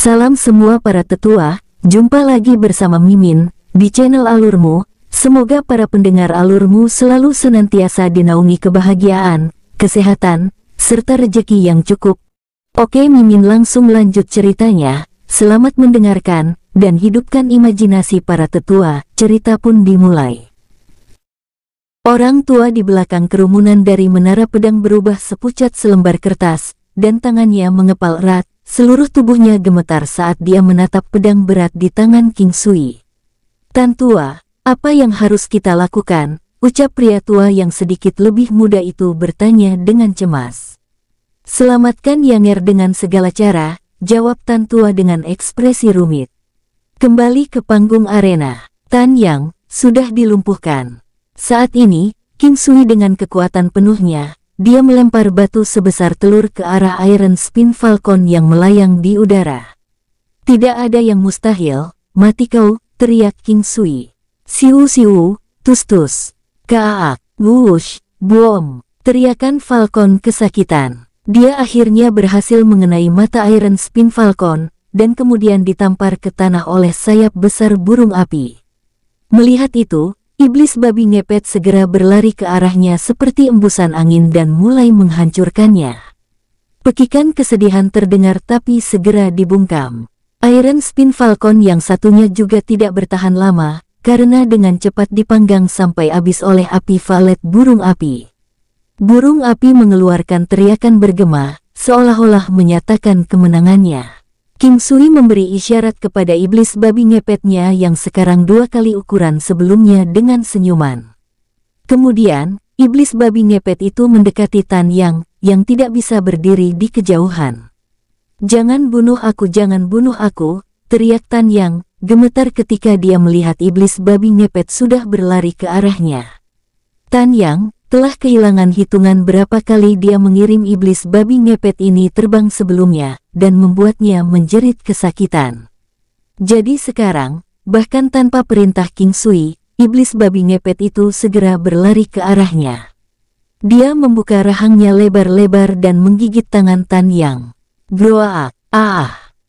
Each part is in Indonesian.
Salam semua para tetua, jumpa lagi bersama Mimin, di channel Alurmu. Semoga para pendengar Alurmu selalu senantiasa dinaungi kebahagiaan, kesehatan, serta rezeki yang cukup. Oke, Mimin langsung lanjut ceritanya. Selamat mendengarkan, dan hidupkan imajinasi para tetua. Cerita pun dimulai. Orang tua di belakang kerumunan dari menara pedang berubah sepucat selembar kertas, dan tangannya mengepal erat. Seluruh tubuhnya gemetar saat dia menatap pedang berat di tangan King Sui. "Tan tua, apa yang harus kita lakukan?" ucap pria tua yang sedikit lebih muda itu bertanya dengan cemas. "Selamatkan Yanger dengan segala cara," jawab Tan tua dengan ekspresi rumit. Kembali ke panggung arena, Tan Yang sudah dilumpuhkan. Saat ini, King Sui dengan kekuatan penuhnya, dia melempar batu sebesar telur ke arah Iron Spin Falcon yang melayang di udara. "Tidak ada yang mustahil, mati kau," teriak King Sui. "Siu siu, tus tus, kaak, wush, boom," teriakan Falcon kesakitan. Dia akhirnya berhasil mengenai mata Iron Spin Falcon, dan kemudian ditampar ke tanah oleh sayap besar burung api. Melihat itu, iblis babi ngepet segera berlari ke arahnya seperti embusan angin dan mulai menghancurkannya. Pekikan kesedihan terdengar tapi segera dibungkam. Iron Spin Falcon yang satunya juga tidak bertahan lama, karena dengan cepat dipanggang sampai habis oleh api valet burung api. Burung api mengeluarkan teriakan bergema, seolah-olah menyatakan kemenangannya. King Sui memberi isyarat kepada iblis babi ngepetnya yang sekarang 2 kali ukuran sebelumnya dengan senyuman. Kemudian, iblis babi ngepet itu mendekati Tan Yang, yang tidak bisa berdiri di kejauhan. "Jangan bunuh aku, jangan bunuh aku," teriak Tan Yang, gemetar ketika dia melihat iblis babi ngepet sudah berlari ke arahnya. Tan Yang telah kehilangan hitungan berapa kali dia mengirim iblis babi ngepet ini terbang sebelumnya, dan membuatnya menjerit kesakitan. Jadi sekarang, bahkan tanpa perintah King Sui, iblis babi ngepet itu segera berlari ke arahnya. Dia membuka rahangnya lebar-lebar dan menggigit tangan Tan Yang. "Groak,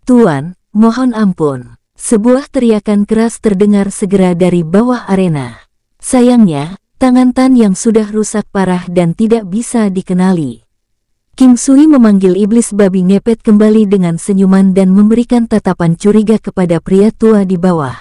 Tuan, mohon ampun." Sebuah teriakan keras terdengar segera dari bawah arena. Sayangnya, tangan Tan Yang sudah rusak parah dan tidak bisa dikenali. King Sui memanggil iblis babi ngepet kembali dengan senyuman dan memberikan tatapan curiga kepada pria tua di bawah.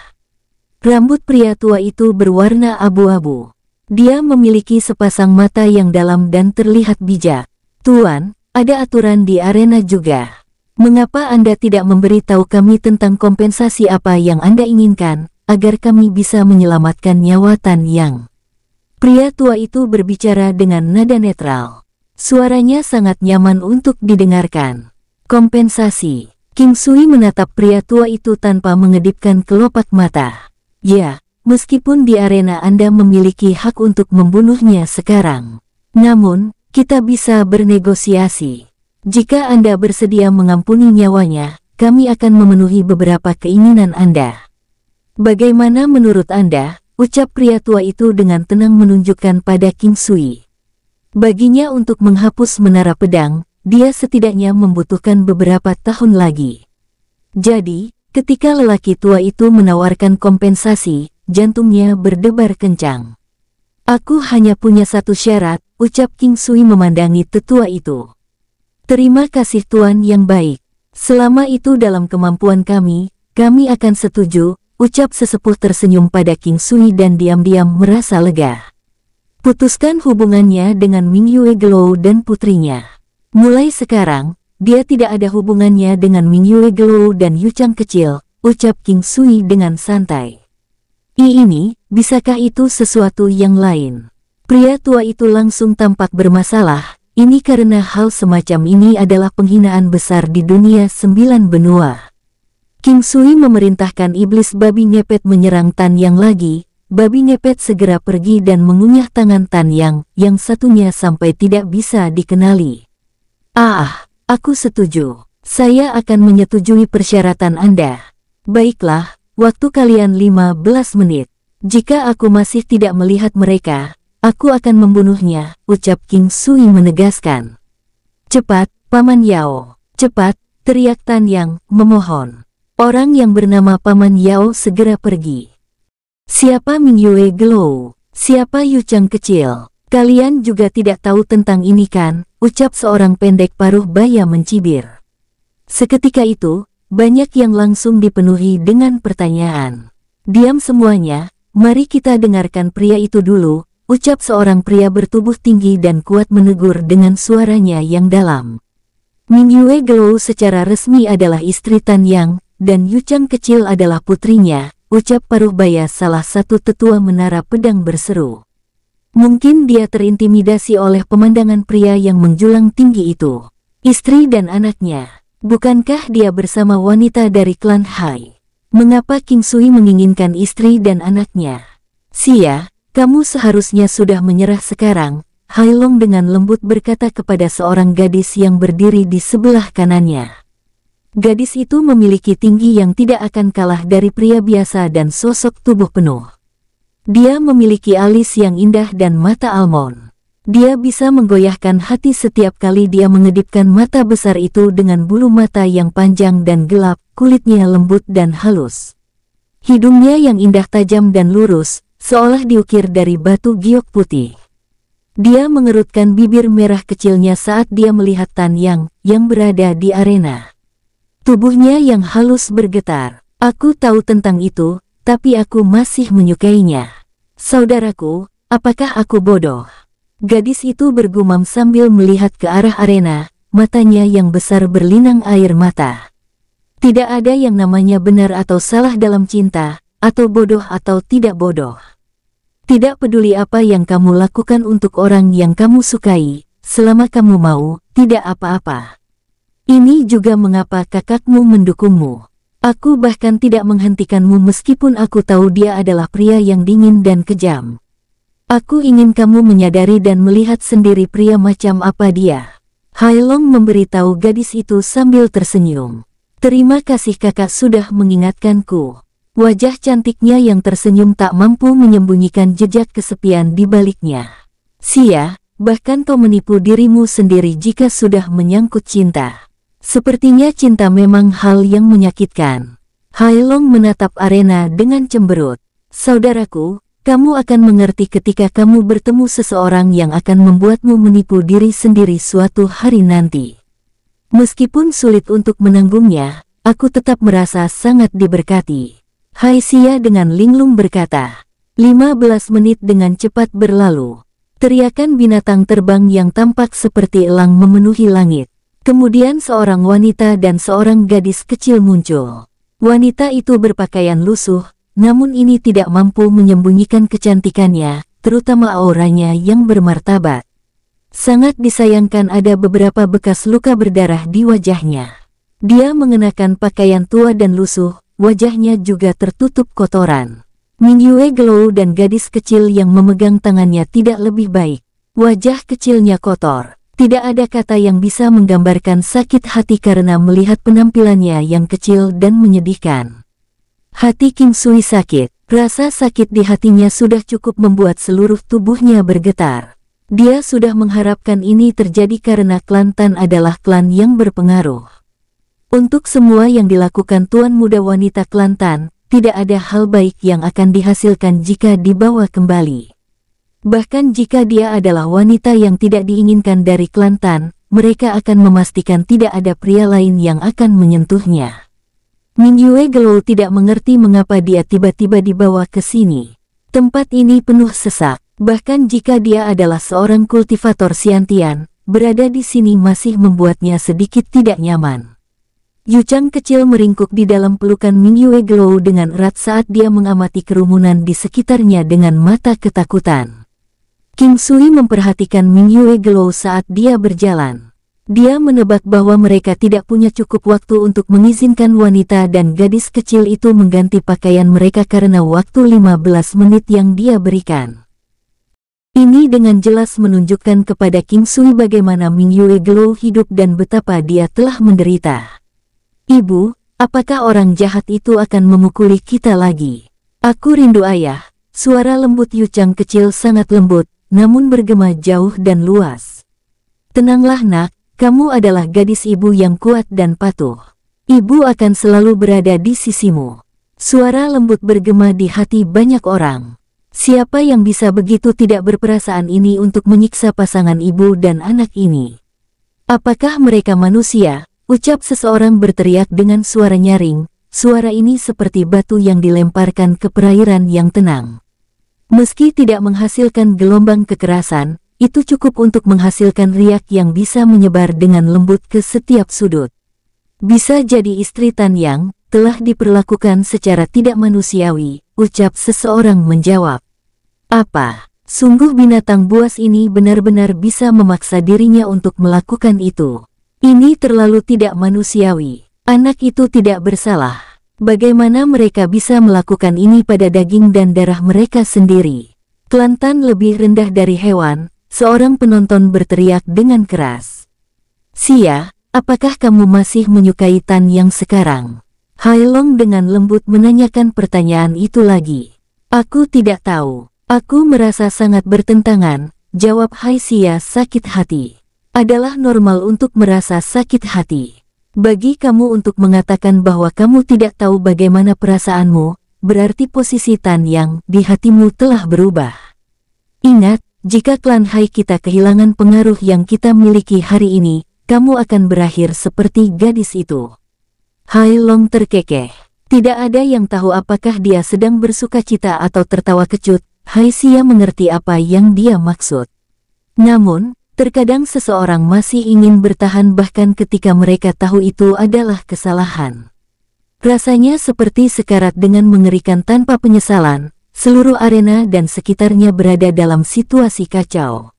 Rambut pria tua itu berwarna abu-abu. Dia memiliki sepasang mata yang dalam dan terlihat bijak. "Tuan, ada aturan di arena juga. Mengapa Anda tidak memberitahu kami tentang kompensasi apa yang Anda inginkan, agar kami bisa menyelamatkan nyawa Tan Yang?" Pria tua itu berbicara dengan nada netral. Suaranya sangat nyaman untuk didengarkan. "Kompensasi." King Sui menatap pria tua itu tanpa mengedipkan kelopak mata. "Ya, meskipun di arena Anda memiliki hak untuk membunuhnya sekarang. Namun, kita bisa bernegosiasi. Jika Anda bersedia mengampuni nyawanya, kami akan memenuhi beberapa keinginan Anda." "Bagaimana menurut Anda?" ucap pria tua itu dengan tenang menunjukkan pada King Sui. Baginya untuk menghapus menara pedang, dia setidaknya membutuhkan beberapa tahun lagi. Jadi, ketika lelaki tua itu menawarkan kompensasi, jantungnya berdebar kencang. "Aku hanya punya satu syarat," ucap King Sui memandangi tetua itu. "Terima kasih Tuan yang baik. Selama itu dalam kemampuan kami akan setuju," ucap sesepuh tersenyum pada King Sui dan diam-diam merasa lega. "Putuskan hubungannya dengan Ming Yue Gelou dan putrinya. Mulai sekarang, dia tidak ada hubungannya dengan Ming Yue Gelou dan Yu Chang kecil," ucap King Sui dengan santai. Ini, bisakah itu sesuatu yang lain?" Pria tua itu langsung tampak bermasalah. Ini karena hal semacam ini adalah penghinaan besar di dunia 9 benua. King Sui memerintahkan iblis babi ngepet menyerang Tan Yang lagi. Babi ngepet segera pergi dan mengunyah tangan Tan Yang, yang satunya sampai tidak bisa dikenali. Aku setuju. Saya akan menyetujui persyaratan Anda." "Baiklah, waktu kalian 15 menit. Jika aku masih tidak melihat mereka, aku akan membunuhnya," ucap King Sui menegaskan. "Cepat, Paman Yao, cepat," teriak Tan Yang, memohon. Orang yang bernama Paman Yao segera pergi. Siapa Mingyue Glow? Siapa Yu Chang kecil? Kalian juga tidak tahu tentang ini kan? Ucap seorang pendek paruh baya mencibir. Seketika itu, banyak yang langsung dipenuhi dengan pertanyaan. Diam semuanya, mari kita dengarkan pria itu dulu, ucap seorang pria bertubuh tinggi dan kuat menegur dengan suaranya yang dalam. Mingyue Glow secara resmi adalah istri Tan Yang, dan Yu Chang kecil adalah putrinya, ucap paruh baya salah satu tetua menara pedang berseru. Mungkin dia terintimidasi oleh pemandangan pria yang menjulang tinggi itu. Istri dan anaknya, bukankah dia bersama wanita dari klan Hai? Mengapa King Sui menginginkan istri dan anaknya? Sia, kamu seharusnya sudah menyerah sekarang, Hai Long dengan lembut berkata kepada seorang gadis yang berdiri di sebelah kanannya. Gadis itu memiliki tinggi yang tidak akan kalah dari pria biasa dan sosok tubuh penuh. Dia memiliki alis yang indah dan mata almond. Dia bisa menggoyahkan hati setiap kali dia mengedipkan mata besar itu dengan bulu mata yang panjang dan gelap, kulitnya lembut dan halus. Hidungnya yang indah tajam dan lurus, seolah diukir dari batu giok putih. Dia mengerutkan bibir merah kecilnya saat dia melihat Tan Yang berada di arena. Tubuhnya yang halus bergetar. Aku tahu tentang itu, tapi aku masih menyukainya. Saudaraku, apakah aku bodoh? Gadis itu bergumam sambil melihat ke arah arena, matanya yang besar berlinang air mata. Tidak ada yang namanya benar atau salah dalam cinta, atau bodoh atau tidak bodoh. Tidak peduli apa yang kamu lakukan untuk orang yang kamu sukai, selama kamu mau, tidak apa-apa. Ini juga mengapa kakakmu mendukungmu. Aku bahkan tidak menghentikanmu meskipun aku tahu dia adalah pria yang dingin dan kejam. Aku ingin kamu menyadari dan melihat sendiri pria macam apa dia. Hai Long memberitahu gadis itu sambil tersenyum. Terima kasih kakak sudah mengingatkanku. Wajah cantiknya yang tersenyum tak mampu menyembunyikan jejak kesepian di baliknya. Sia, bahkan kau menipu dirimu sendiri jika sudah menyangkut cinta. Sepertinya cinta memang hal yang menyakitkan. Hai Long menatap arena dengan cemberut. Saudaraku, kamu akan mengerti ketika kamu bertemu seseorang yang akan membuatmu menipu diri sendiri suatu hari nanti. Meskipun sulit untuk menanggungnya, aku tetap merasa sangat diberkati. Hai Sia dengan linglung berkata. 15 menit dengan cepat berlalu. Teriakan binatang terbang yang tampak seperti elang memenuhi langit. Kemudian seorang wanita dan seorang gadis kecil muncul. Wanita itu berpakaian lusuh, namun ini tidak mampu menyembunyikan kecantikannya, terutama auranya yang bermartabat. Sangat disayangkan ada beberapa bekas luka berdarah di wajahnya. Dia mengenakan pakaian tua dan lusuh, wajahnya juga tertutup kotoran. Mingyue Glow dan gadis kecil yang memegang tangannya tidak lebih baik. Wajah kecilnya kotor. Tidak ada kata yang bisa menggambarkan sakit hati karena melihat penampilannya yang kecil dan menyedihkan. Hati King Sui sakit. Rasa sakit di hatinya sudah cukup membuat seluruh tubuhnya bergetar. Dia sudah mengharapkan ini terjadi karena klan Tan adalah klan yang berpengaruh. Untuk semua yang dilakukan tuan muda wanita klan Tan, tidak ada hal baik yang akan dihasilkan jika dibawa kembali. Bahkan jika dia adalah wanita yang tidak diinginkan dari klan Tan, mereka akan memastikan tidak ada pria lain yang akan menyentuhnya. Mingyue Glow tidak mengerti mengapa dia tiba-tiba dibawa ke sini. Tempat ini penuh sesak, bahkan jika dia adalah seorang kultivator Xiantian, berada di sini masih membuatnya sedikit tidak nyaman. Yu Chang kecil meringkuk di dalam pelukan Mingyue Glow dengan erat saat dia mengamati kerumunan di sekitarnya dengan mata ketakutan. King Sui memperhatikan Mingyue Glow saat dia berjalan. Dia menebak bahwa mereka tidak punya cukup waktu untuk mengizinkan wanita dan gadis kecil itu mengganti pakaian mereka karena waktu 15 menit yang dia berikan. Ini dengan jelas menunjukkan kepada King Sui bagaimana Mingyue Glow hidup dan betapa dia telah menderita. Ibu, apakah orang jahat itu akan memukuli kita lagi? Aku rindu ayah. Suara lembut Yu Chang kecil sangat lembut, namun bergema jauh dan luas. Tenanglah nak, kamu adalah gadis ibu yang kuat dan patuh. Ibu akan selalu berada di sisimu. Suara lembut bergema di hati banyak orang. Siapa yang bisa begitu tidak berperasaan ini untuk menyiksa pasangan ibu dan anak ini? Apakah mereka manusia? Ucap seseorang berteriak dengan suara nyaring. Suara ini seperti batu yang dilemparkan ke perairan yang tenang. Meski tidak menghasilkan gelombang kekerasan, itu cukup untuk menghasilkan riak yang bisa menyebar dengan lembut ke setiap sudut. Bisa jadi istri Tan Yang telah diperlakukan secara tidak manusiawi, ucap seseorang menjawab. Apa? Sungguh binatang buas ini benar-benar bisa memaksa dirinya untuk melakukan itu. Ini terlalu tidak manusiawi. Anak itu tidak bersalah. Bagaimana mereka bisa melakukan ini pada daging dan darah mereka sendiri? Kelantan lebih rendah dari hewan, seorang penonton berteriak dengan keras. Sia, apakah kamu masih menyukai Tan Yang sekarang? Hai Long dengan lembut menanyakan pertanyaan itu lagi. Aku tidak tahu. Aku merasa sangat bertentangan, jawab Hai Sia sakit hati. Adalah normal untuk merasa sakit hati. Bagi kamu untuk mengatakan bahwa kamu tidak tahu bagaimana perasaanmu, berarti posisi Tan Yang di hatimu telah berubah. Ingat, jika klan Hai kita kehilangan pengaruh yang kita miliki hari ini, kamu akan berakhir seperti gadis itu. Hai Long terkekeh. Tidak ada yang tahu apakah dia sedang bersukacita atau tertawa kecut. Hai Sia mengerti apa yang dia maksud. Namun, terkadang seseorang masih ingin bertahan bahkan ketika mereka tahu itu adalah kesalahan. Rasanya seperti sekarat dengan mengerikan tanpa penyesalan, seluruh arena dan sekitarnya berada dalam situasi kacau.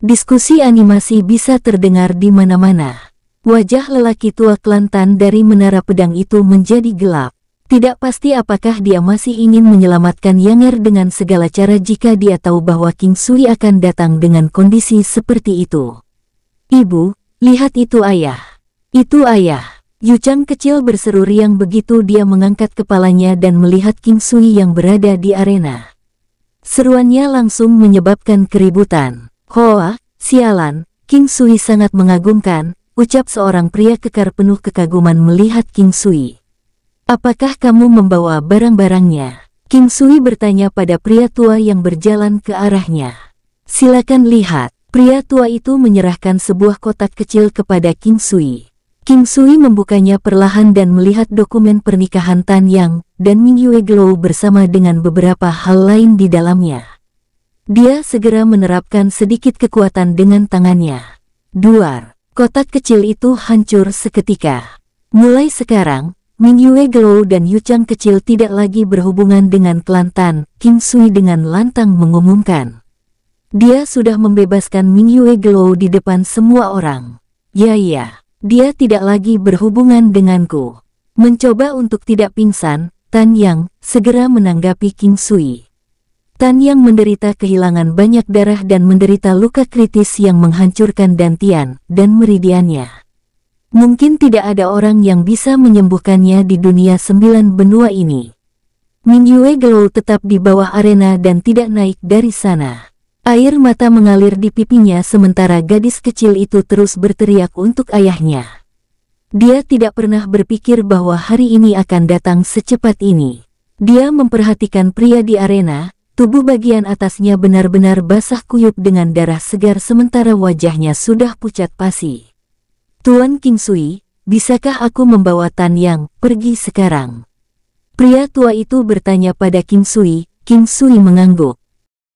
Diskusi animasi bisa terdengar di mana-mana. Wajah lelaki tua Kelantan dari menara pedang itu menjadi gelap. Tidak pasti apakah dia masih ingin menyelamatkan Yanger dengan segala cara jika dia tahu bahwa King Sui akan datang dengan kondisi seperti itu. Ibu, lihat itu ayah. Itu ayah. Yu Chang kecil berseru riang begitu dia mengangkat kepalanya dan melihat King Sui yang berada di arena. Seruannya langsung menyebabkan keributan. Hoa, sialan, King Sui sangat mengagumkan, ucap seorang pria kekar penuh kekaguman melihat King Sui. Apakah kamu membawa barang-barangnya? King Sui bertanya pada pria tua yang berjalan ke arahnya. Silakan lihat. Pria tua itu menyerahkan sebuah kotak kecil kepada King Sui. King Sui membukanya perlahan dan melihat dokumen pernikahan Tan Yang dan Ming Yue Glow bersama dengan beberapa hal lain di dalamnya. Dia segera menerapkan sedikit kekuatan dengan tangannya. Duar. Kotak kecil itu hancur seketika. Mulai sekarang, Ming Yue Glow dan Yu Chang kecil tidak lagi berhubungan dengan Kelantan, King Sui dengan lantang mengumumkan. Dia sudah membebaskan Ming Yue Glow di depan semua orang. Ya, dia tidak lagi berhubungan denganku. Mencoba untuk tidak pingsan, Tan Yang segera menanggapi King Sui. Tan Yang menderita kehilangan banyak darah dan menderita luka kritis yang menghancurkan dantian dan meridiannya. Mungkin tidak ada orang yang bisa menyembuhkannya di dunia 9 benua ini. Ming Yue Glow tetap di bawah arena dan tidak naik dari sana. Air mata mengalir di pipinya sementara gadis kecil itu terus berteriak untuk ayahnya. Dia tidak pernah berpikir bahwa hari ini akan datang secepat ini. Dia memperhatikan pria di arena, tubuh bagian atasnya benar-benar basah kuyup dengan darah segar sementara wajahnya sudah pucat pasi. Tuan King Sui, bisakah aku membawa Tan Yang pergi sekarang? Pria tua itu bertanya pada King Sui. King Sui mengangguk.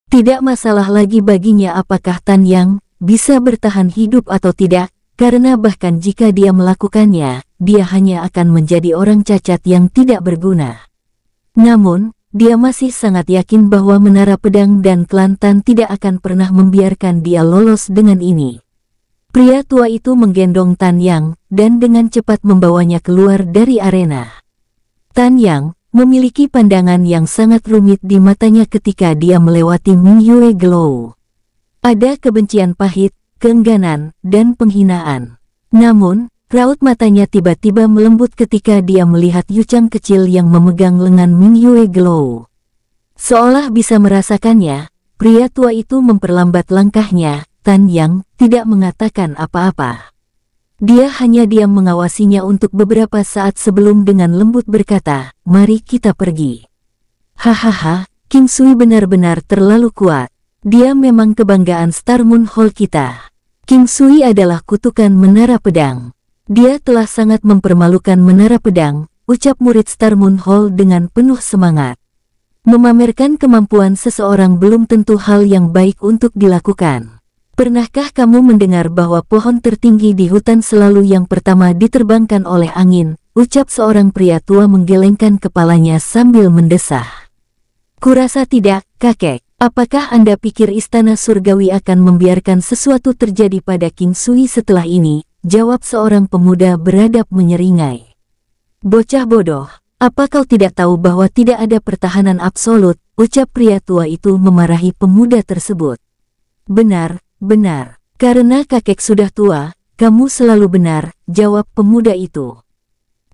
Tidak masalah lagi baginya apakah Tan Yang bisa bertahan hidup atau tidak, karena bahkan jika dia melakukannya, dia hanya akan menjadi orang cacat yang tidak berguna. Namun, dia masih sangat yakin bahwa Menara Pedang dan Kelantan tidak akan pernah membiarkan dia lolos dengan ini. Pria tua itu menggendong Tan Yang dan dengan cepat membawanya keluar dari arena. Tan Yang memiliki pandangan yang sangat rumit di matanya ketika dia melewati Ming Yue Glow. Ada kebencian pahit, keengganan, dan penghinaan. Namun, raut matanya tiba-tiba melembut ketika dia melihat Yu Chang kecil yang memegang lengan Ming Yue Glow. Seolah bisa merasakannya, pria tua itu memperlambat langkahnya. Tan Yang tidak mengatakan apa-apa. Dia hanya diam mengawasinya untuk beberapa saat sebelum dengan lembut berkata, "Mari kita pergi." Hahaha, King Sui benar-benar terlalu kuat. Dia memang kebanggaan Star Moon Hall kita. King Sui adalah kutukan Menara Pedang. Dia telah sangat mempermalukan Menara Pedang, ucap murid Star Moon Hall dengan penuh semangat. Memamerkan kemampuan seseorang belum tentu hal yang baik untuk dilakukan. Pernahkah kamu mendengar bahwa pohon tertinggi di hutan selalu yang pertama diterbangkan oleh angin? Ucap seorang pria tua menggelengkan kepalanya sambil mendesah. Kurasa tidak, kakek. Apakah Anda pikir istana surgawi akan membiarkan sesuatu terjadi pada King Sui setelah ini? Jawab seorang pemuda beradab menyeringai. Bocah bodoh, apa kau tidak tahu bahwa tidak ada pertahanan absolut? Ucap pria tua itu memarahi pemuda tersebut. Benar. Benar, karena kakek sudah tua, kamu selalu benar, jawab pemuda itu.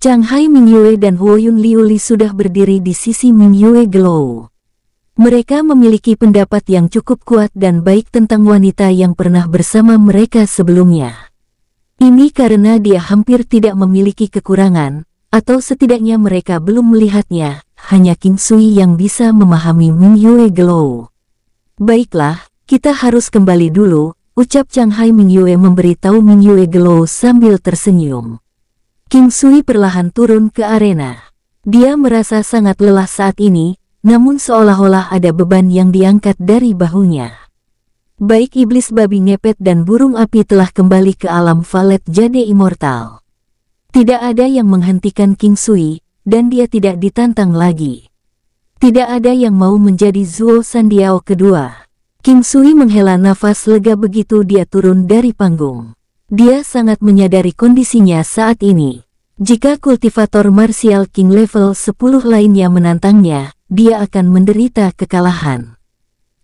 Chang Hai Mingyue dan Huoyun Liuli sudah berdiri di sisi Mingyue Gelou. Mereka memiliki pendapat yang cukup kuat dan baik tentang wanita yang pernah bersama mereka sebelumnya. Ini karena dia hampir tidak memiliki kekurangan, atau setidaknya mereka belum melihatnya, hanya King Sui yang bisa memahami Mingyue Gelou. Baiklah. Kita harus kembali dulu, ucap Chang Hai Mingyue memberitahu Mingyue Gelou sambil tersenyum. King Sui perlahan turun ke arena. Dia merasa sangat lelah saat ini, namun seolah-olah ada beban yang diangkat dari bahunya. Baik iblis babi ngepet dan burung api telah kembali ke alam Valet Jade Immortal. Tidak ada yang menghentikan King Sui, dan dia tidak ditantang lagi. Tidak ada yang mau menjadi Zuo Sandiao kedua. King Sui menghela nafas lega begitu dia turun dari panggung. Dia sangat menyadari kondisinya saat ini. Jika kultivator martial king level 10 lainnya menantangnya, dia akan menderita kekalahan.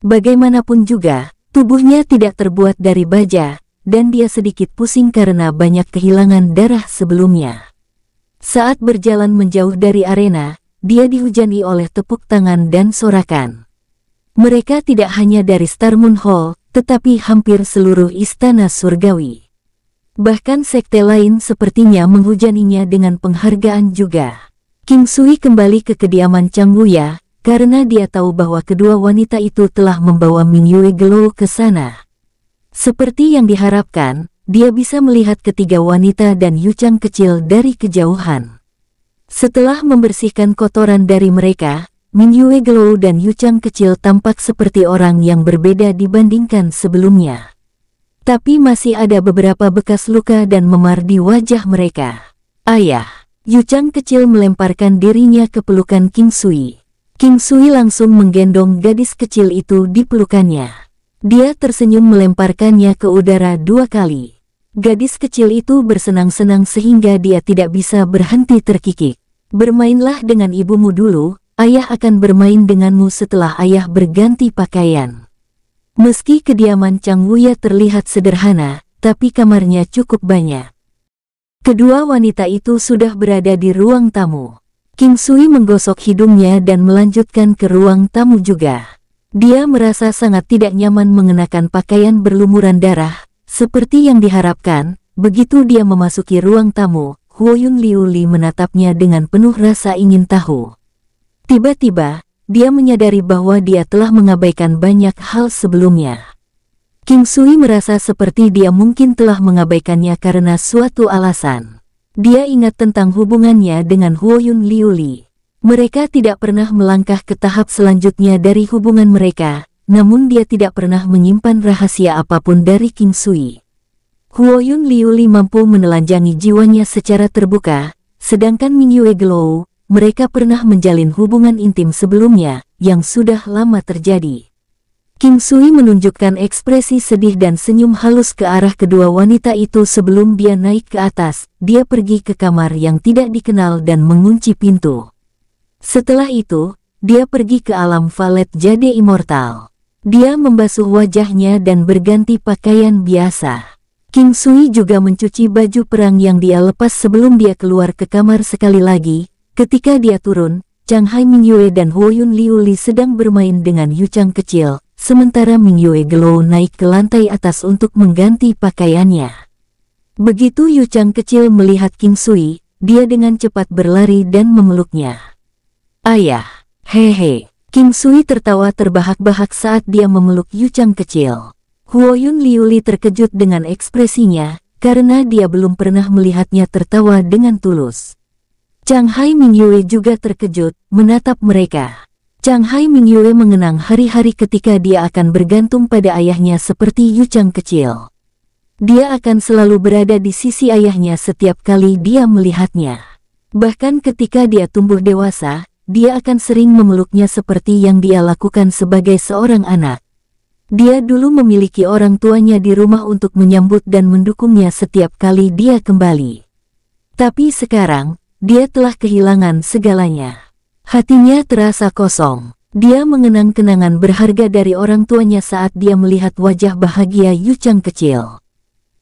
Bagaimanapun juga, tubuhnya tidak terbuat dari baja, dan dia sedikit pusing karena banyak kehilangan darah sebelumnya. Saat berjalan menjauh dari arena, dia dihujani oleh tepuk tangan dan sorakan. Mereka tidak hanya dari Star Moon Hall, tetapi hampir seluruh istana surgawi. Bahkan sekte lain sepertinya menghujaninya dengan penghargaan juga. King Sui kembali ke kediaman Chang Wuya, karena dia tahu bahwa kedua wanita itu telah membawa Mingyue Gelou ke sana. Seperti yang diharapkan, dia bisa melihat ketiga wanita dan Yu Chang kecil dari kejauhan. Setelah membersihkan kotoran dari mereka, Mingyue Gelou dan Yu Chang kecil tampak seperti orang yang berbeda dibandingkan sebelumnya. Tapi masih ada beberapa bekas luka dan memar di wajah mereka. Ayah, Yu Chang kecil melemparkan dirinya ke pelukan King Sui. King Sui langsung menggendong gadis kecil itu di pelukannya. Dia tersenyum melemparkannya ke udara 2 kali. Gadis kecil itu bersenang-senang sehingga dia tidak bisa berhenti terkikik. Bermainlah dengan ibumu dulu. Ayah akan bermain denganmu setelah ayah berganti pakaian. Meski kediaman Chang Wuya terlihat sederhana, tapi kamarnya cukup banyak. Kedua wanita itu sudah berada di ruang tamu. King Sui menggosok hidungnya dan melanjutkan ke ruang tamu juga. Dia merasa sangat tidak nyaman mengenakan pakaian berlumuran darah, seperti yang diharapkan. Begitu dia memasuki ruang tamu, Huoyun Liuli menatapnya dengan penuh rasa ingin tahu. Tiba-tiba, dia menyadari bahwa dia telah mengabaikan banyak hal sebelumnya. King Sui merasa seperti dia mungkin telah mengabaikannya karena suatu alasan. Dia ingat tentang hubungannya dengan Huoyun Liuli. Mereka tidak pernah melangkah ke tahap selanjutnya dari hubungan mereka, namun dia tidak pernah menyimpan rahasia apapun dari King Sui. Huoyun Liuli mampu menelanjangi jiwanya secara terbuka, sedangkan Mingyue Gelou, mereka pernah menjalin hubungan intim sebelumnya, yang sudah lama terjadi. King Sui menunjukkan ekspresi sedih dan senyum halus ke arah kedua wanita itu sebelum dia naik ke atas. Dia pergi ke kamar yang tidak dikenal dan mengunci pintu. Setelah itu, dia pergi ke alam Valet Jade Immortal. Dia membasuh wajahnya dan berganti pakaian biasa. King Sui juga mencuci baju perang yang dia lepas sebelum dia keluar ke kamar sekali lagi. Ketika dia turun, Chang Hai Mingyue dan Huoyun Liuli sedang bermain dengan Yu Chang kecil, sementara Mingyue Gelou naik ke lantai atas untuk mengganti pakaiannya. Begitu Yu Chang kecil melihat King Sui, dia dengan cepat berlari dan memeluknya. Ayah, hehe. King Sui tertawa terbahak-bahak saat dia memeluk Yu Chang kecil. Huoyun Liuli terkejut dengan ekspresinya, karena dia belum pernah melihatnya tertawa dengan tulus. Changhai Mingyue juga terkejut, menatap mereka. Changhai Mingyue mengenang hari-hari ketika dia akan bergantung pada ayahnya seperti Yu Chang kecil. Dia akan selalu berada di sisi ayahnya setiap kali dia melihatnya. Bahkan ketika dia tumbuh dewasa, dia akan sering memeluknya seperti yang dia lakukan sebagai seorang anak. Dia dulu memiliki orang tuanya di rumah untuk menyambut dan mendukungnya setiap kali dia kembali. Tapi sekarang, dia telah kehilangan segalanya. Hatinya terasa kosong. Dia mengenang kenangan berharga dari orang tuanya saat dia melihat wajah bahagia Yu Chang kecil.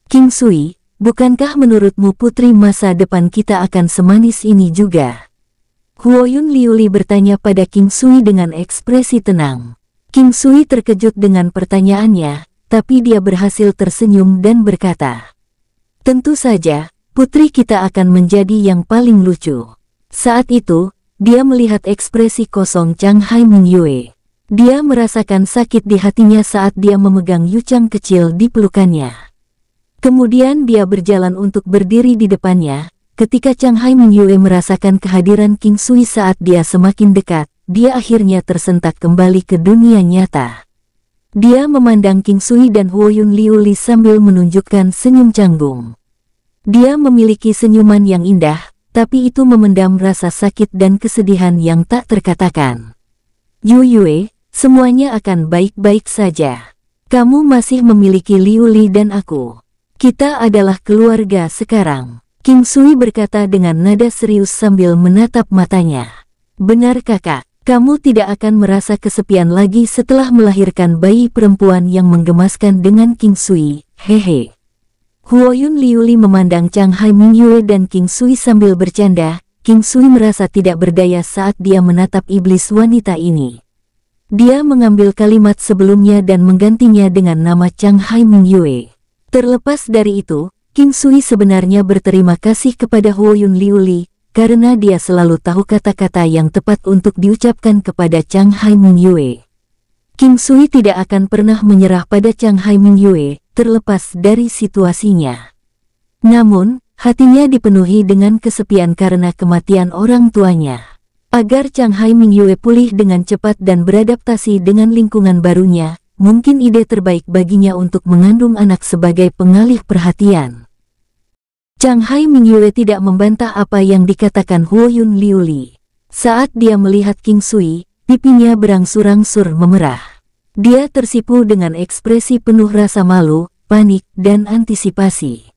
King Sui, bukankah menurutmu putri masa depan kita akan semanis ini juga? Huoyun Liuli bertanya pada King Sui dengan ekspresi tenang. King Sui terkejut dengan pertanyaannya, tapi dia berhasil tersenyum dan berkata, "Tentu saja, putri kita akan menjadi yang paling lucu." Saat itu, dia melihat ekspresi kosong Changhai Mingyue. Dia merasakan sakit di hatinya saat dia memegang Yu Chang kecil di pelukannya. Kemudian dia berjalan untuk berdiri di depannya. Ketika Changhai Mingyue merasakan kehadiran King Sui saat dia semakin dekat, dia akhirnya tersentak kembali ke dunia nyata. Dia memandang King Sui dan Huoyun Liuli sambil menunjukkan senyum canggung. Dia memiliki senyuman yang indah, tapi itu memendam rasa sakit dan kesedihan yang tak terkatakan. "Yu Yue, semuanya akan baik-baik saja. Kamu masih memiliki Liuli dan aku. Kita adalah keluarga sekarang." King Sui berkata dengan nada serius sambil menatap matanya. "Benar kakak, kamu tidak akan merasa kesepian lagi setelah melahirkan bayi perempuan yang menggemaskan dengan King Sui, hehe." Huoyun Liuli memandang Changhai Mingyue dan King Sui sambil bercanda. King Sui merasa tidak berdaya saat dia menatap iblis wanita ini. Dia mengambil kalimat sebelumnya dan menggantinya dengan nama Changhai Mingyue. Terlepas dari itu, King Sui sebenarnya berterima kasih kepada Huoyun Liuli, karena dia selalu tahu kata-kata yang tepat untuk diucapkan kepada Changhai Mingyue. King Sui tidak akan pernah menyerah pada Changhai Mingyue, terlepas dari situasinya. Namun, hatinya dipenuhi dengan kesepian karena kematian orang tuanya. Agar Changhai Mingyue pulih dengan cepat dan beradaptasi dengan lingkungan barunya, mungkin ide terbaik baginya untuk mengandung anak sebagai pengalih perhatian. Changhai Mingyue tidak membantah apa yang dikatakan Huoyun Liuli. Saat dia melihat King Sui, pipinya berangsur-angsur memerah. Dia tersipu dengan ekspresi penuh rasa malu, panik, dan antisipasi.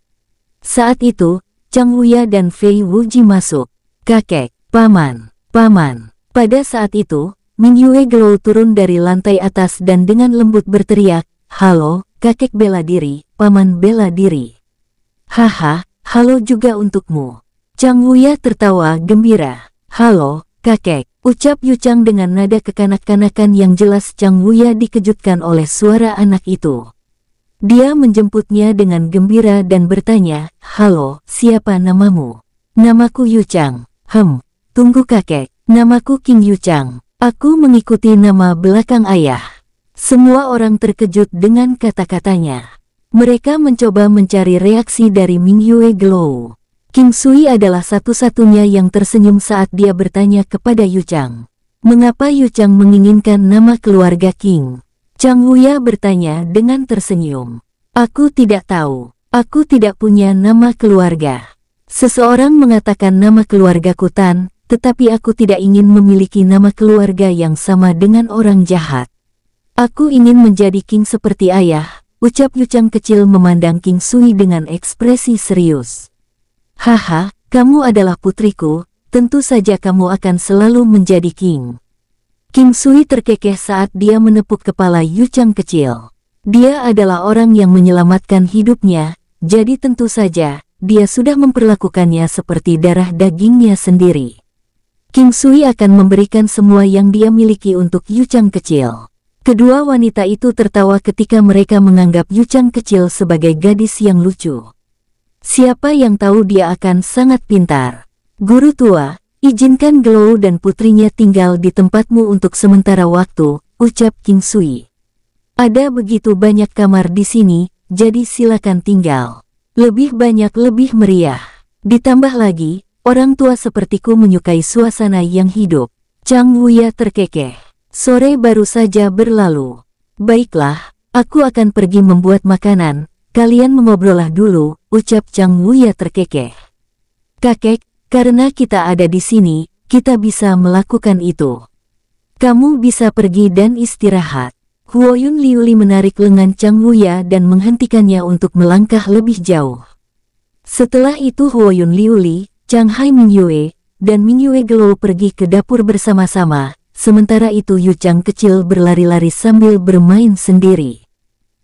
Saat itu, Chang Wuya dan Fei Wuji masuk. "Kakek, paman, paman." Pada saat itu, Mingyue Glow turun dari lantai atas dan dengan lembut berteriak, "Halo, kakek bela diri, paman bela diri." "Haha, halo juga untukmu." Chang Wuya tertawa gembira. "Halo, kakek," ucap Yu Chang dengan nada kekanak-kanakan yang jelas. Chang Wuya dikejutkan oleh suara anak itu. Dia menjemputnya dengan gembira dan bertanya, "Halo, siapa namamu?" "Namaku Yu Chang." Tunggu kakek, namaku King Yu Chang. Aku mengikuti nama belakang ayah." Semua orang terkejut dengan kata-katanya. Mereka mencoba mencari reaksi dari Mingyue Glow. King Sui adalah satu-satunya yang tersenyum saat dia bertanya kepada Yu Chang, "Mengapa Yu Chang menginginkan nama keluarga King?" Chang Wuya bertanya dengan tersenyum. "Aku tidak tahu. Aku tidak punya nama keluarga. Seseorang mengatakan nama keluargaku Tan, tetapi aku tidak ingin memiliki nama keluarga yang sama dengan orang jahat. Aku ingin menjadi King seperti ayah," ucap Yu Chang kecil memandang King Sui dengan ekspresi serius. "Haha, kamu adalah putriku, tentu saja kamu akan selalu menjadi King." King Sui terkekeh saat dia menepuk kepala Yu Chang kecil. Dia adalah orang yang menyelamatkan hidupnya, jadi tentu saja, dia sudah memperlakukannya seperti darah dagingnya sendiri. King Sui akan memberikan semua yang dia miliki untuk Yu Chang kecil. Kedua wanita itu tertawa ketika mereka menganggap Yu Chang kecil sebagai gadis yang lucu. Siapa yang tahu dia akan sangat pintar. Guru tua, izinkan Gelou dan putrinya tinggal di tempatmu untuk sementara waktu, ucap King Sui. Ada begitu banyak kamar di sini, jadi silakan tinggal. Lebih banyak lebih meriah. Ditambah lagi, orang tua sepertiku menyukai suasana yang hidup. Chang Wuya terkekeh. Sore baru saja berlalu. Baiklah, aku akan pergi membuat makanan. Kalian mengobrollah dulu, ucap Chang Wuya terkekeh. Kakek, karena kita ada di sini, kita bisa melakukan itu. Kamu bisa pergi dan istirahat. Huoyun Liuli menarik lengan Chang Wuya dan menghentikannya untuk melangkah lebih jauh. Setelah itu Huoyun Liuli, Chang Hai Mingyue, dan Mingyue Gelou pergi ke dapur bersama-sama, sementara itu Yu Chang kecil berlari-lari sambil bermain sendiri.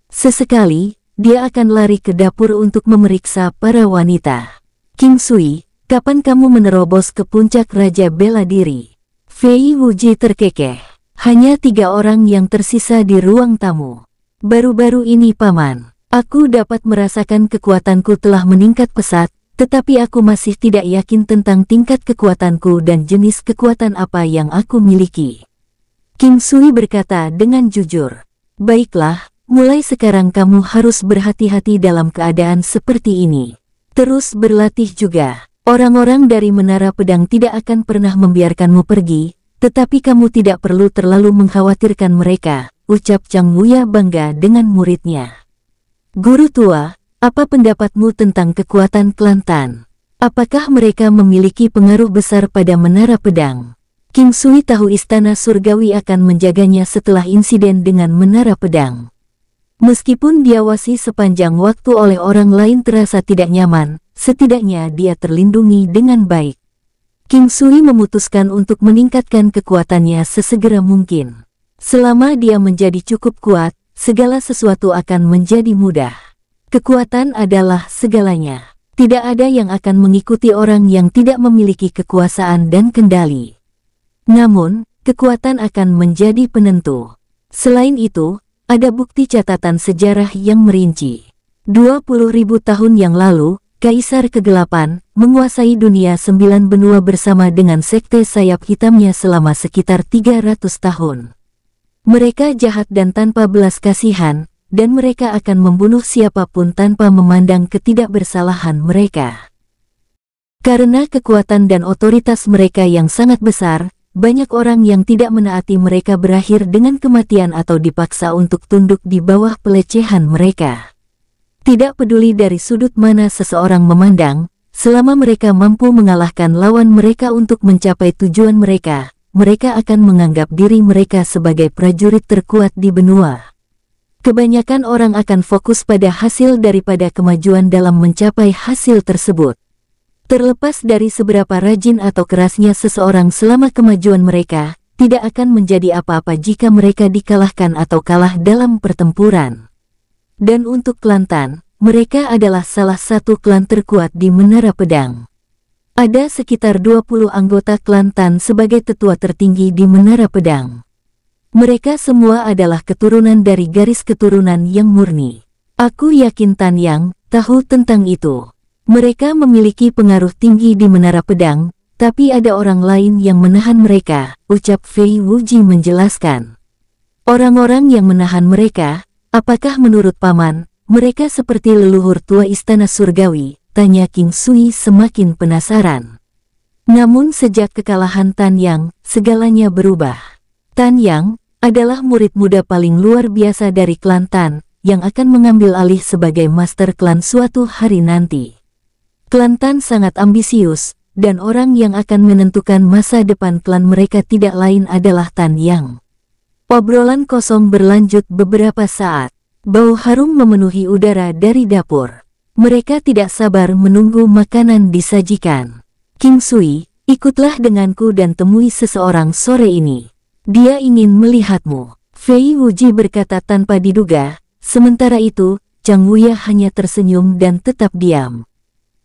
Sesekali, dia akan lari ke dapur untuk memeriksa para wanita. King Sui, kapan kamu menerobos ke puncak Raja Bela Diri? Fei Wuji terkekeh. Hanya 3 orang yang tersisa di ruang tamu. Baru-baru ini paman, aku dapat merasakan kekuatanku telah meningkat pesat, tetapi aku masih tidak yakin tentang tingkat kekuatanku dan jenis kekuatan apa yang aku miliki. King Sui berkata dengan jujur. Baiklah, mulai sekarang kamu harus berhati-hati dalam keadaan seperti ini. Terus berlatih juga. Orang-orang dari Menara Pedang tidak akan pernah membiarkanmu pergi, tetapi kamu tidak perlu terlalu mengkhawatirkan mereka, ucap Chang Wuya bangga dengan muridnya. Guru tua, apa pendapatmu tentang kekuatan klan Tan? Apakah mereka memiliki pengaruh besar pada Menara Pedang? King Sui tahu Istana Surgawi akan menjaganya setelah insiden dengan Menara Pedang. Meskipun diawasi sepanjang waktu oleh orang lain terasa tidak nyaman, setidaknya dia terlindungi dengan baik. King Sui memutuskan untuk meningkatkan kekuatannya sesegera mungkin. Selama dia menjadi cukup kuat, segala sesuatu akan menjadi mudah. Kekuatan adalah segalanya. Tidak ada yang akan mengikuti orang yang tidak memiliki kekuasaan dan kendali. Namun, kekuatan akan menjadi penentu. Selain itu, ada bukti catatan sejarah yang merinci. 20.000 tahun yang lalu, Kaisar Kegelapan menguasai dunia 9 benua bersama dengan sekte sayap hitamnya selama sekitar 300 tahun. Mereka jahat dan tanpa belas kasihan, dan mereka akan membunuh siapapun tanpa memandang ketidakbersalahan mereka. Karena kekuatan dan otoritas mereka yang sangat besar, banyak orang yang tidak menaati mereka berakhir dengan kematian atau dipaksa untuk tunduk di bawah pelecehan mereka. Tidak peduli dari sudut mana seseorang memandang, selama mereka mampu mengalahkan lawan mereka untuk mencapai tujuan mereka, mereka akan menganggap diri mereka sebagai prajurit terkuat di benua. Kebanyakan orang akan fokus pada hasil daripada kemajuan dalam mencapai hasil tersebut. Terlepas dari seberapa rajin atau kerasnya seseorang selama kemajuan mereka, tidak akan menjadi apa-apa jika mereka dikalahkan atau kalah dalam pertempuran. Dan untuk klan Tan, mereka adalah salah satu klan terkuat di Menara Pedang. Ada sekitar 20 anggota klan Tan sebagai tetua tertinggi di Menara Pedang. Mereka semua adalah keturunan dari garis keturunan yang murni. Aku yakin Tan Yang tahu tentang itu. Mereka memiliki pengaruh tinggi di Menara Pedang, tapi ada orang lain yang menahan mereka, ucap Fei Wuji menjelaskan. Orang-orang yang menahan mereka, apakah menurut paman, mereka seperti leluhur tua Istana Surgawi? Tanya King Sui semakin penasaran. Namun sejak kekalahan Tan Yang, segalanya berubah. Tan Yang adalah murid muda paling luar biasa dari klan Tan, yang akan mengambil alih sebagai master klan suatu hari nanti. Klan Tan sangat ambisius, dan orang yang akan menentukan masa depan klan mereka tidak lain adalah Tan Yang. Obrolan kosong berlanjut beberapa saat. Bau harum memenuhi udara dari dapur. Mereka tidak sabar menunggu makanan disajikan. King Sui, ikutlah denganku dan temui seseorang sore ini. Dia ingin melihatmu. Fei Wuji berkata tanpa diduga, sementara itu, Chang Wuya hanya tersenyum dan tetap diam.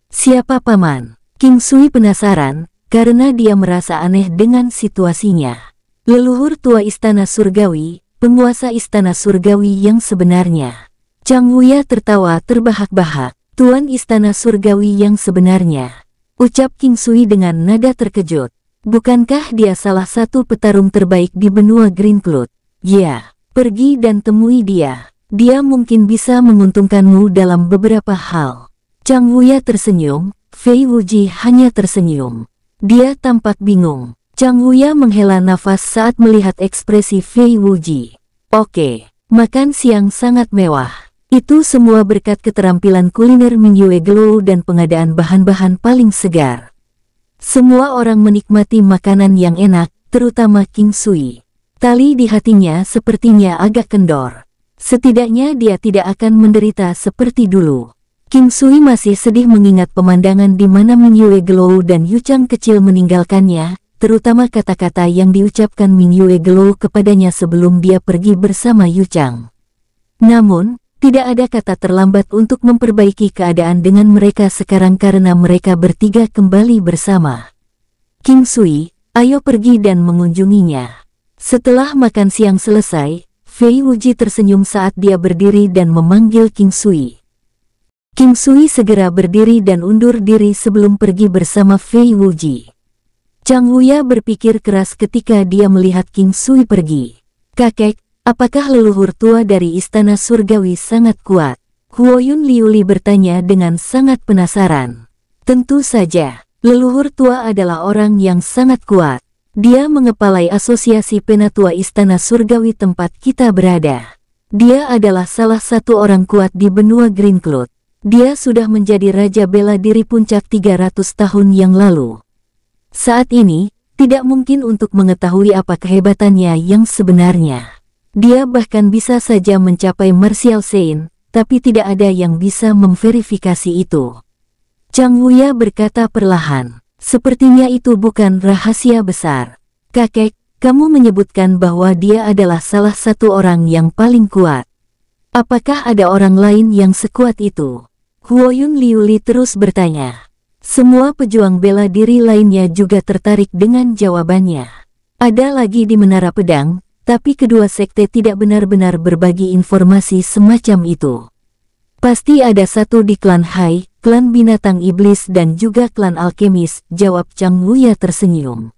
Siapa paman? King Sui penasaran, karena dia merasa aneh dengan situasinya. Leluhur tua Istana Surgawi, penguasa Istana Surgawi yang sebenarnya. Chang Wuya tertawa terbahak-bahak. Tuan Istana Surgawi yang sebenarnya, ucap King Sui dengan nada terkejut. Bukankah dia salah satu petarung terbaik di benua Green Cloud? Ya, pergi dan temui dia. Dia mungkin bisa menguntungkanmu dalam beberapa hal. Chang Wuya tersenyum, Fei Wuji hanya tersenyum. Dia tampak bingung. Chang Wuya menghela nafas saat melihat ekspresi Fei Wuji. Oke, makan siang sangat mewah. Itu semua berkat keterampilan kuliner Mingyue Glow dan pengadaan bahan-bahan paling segar. Semua orang menikmati makanan yang enak, terutama King Sui. Tali di hatinya sepertinya agak kendor. Setidaknya dia tidak akan menderita seperti dulu. King Sui masih sedih mengingat pemandangan di mana Mingyue Glow dan Yu Chang kecil meninggalkannya, terutama kata-kata yang diucapkan Mingyue Glow kepadanya sebelum dia pergi bersama Yu Chang. Namun, tidak ada kata terlambat untuk memperbaiki keadaan dengan mereka sekarang karena mereka bertiga kembali bersama. King Sui, ayo pergi dan mengunjunginya. Setelah makan siang selesai, Fei Wuji tersenyum saat dia berdiri dan memanggil King Sui. King Sui segera berdiri dan undur diri sebelum pergi bersama Fei Wuji. Chang Wuya berpikir keras ketika dia melihat King Sui pergi. Kakek, apakah leluhur tua dari Istana Surgawi sangat kuat? Huoyun Liuli bertanya dengan sangat penasaran. Tentu saja, leluhur tua adalah orang yang sangat kuat. Dia mengepalai asosiasi penatua Istana Surgawi tempat kita berada. Dia adalah salah satu orang kuat di benua Green Cloud. Dia sudah menjadi Raja Bela Diri Puncak 300 tahun yang lalu. Saat ini, tidak mungkin untuk mengetahui apa kehebatannya yang sebenarnya. Dia bahkan bisa saja mencapai Martial Saint, tapi tidak ada yang bisa memverifikasi itu. Chang Wuya berkata perlahan. Sepertinya itu bukan rahasia besar. Kakek, kamu menyebutkan bahwa dia adalah salah satu orang yang paling kuat. Apakah ada orang lain yang sekuat itu? Huoyun Liuli terus bertanya. Semua pejuang bela diri lainnya juga tertarik dengan jawabannya. Ada lagi di Menara Pedang, tapi kedua sekte tidak benar-benar berbagi informasi semacam itu. Pasti ada satu di klan Hai, klan binatang iblis dan juga klan alkemis, jawab Chang Wuya tersenyum.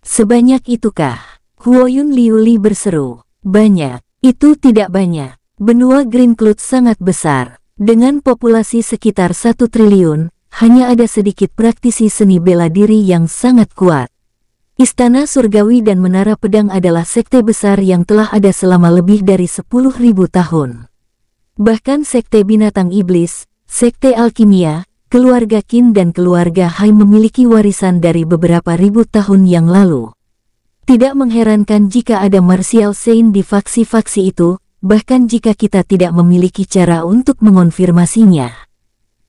Sebanyak itukah? Huoyun Liuli berseru. Banyak. Itu tidak banyak. Benua Green Cloud sangat besar. Dengan populasi sekitar 1 triliun, hanya ada sedikit praktisi seni bela diri yang sangat kuat. Istana Surgawi dan Menara Pedang adalah sekte besar yang telah ada selama lebih dari 10.000 tahun. Bahkan sekte binatang iblis, sekte alkimia, keluarga Qin dan keluarga Hai memiliki warisan dari beberapa ribu tahun yang lalu. Tidak mengherankan jika ada Martial Saint di faksi-faksi itu, bahkan jika kita tidak memiliki cara untuk mengonfirmasinya.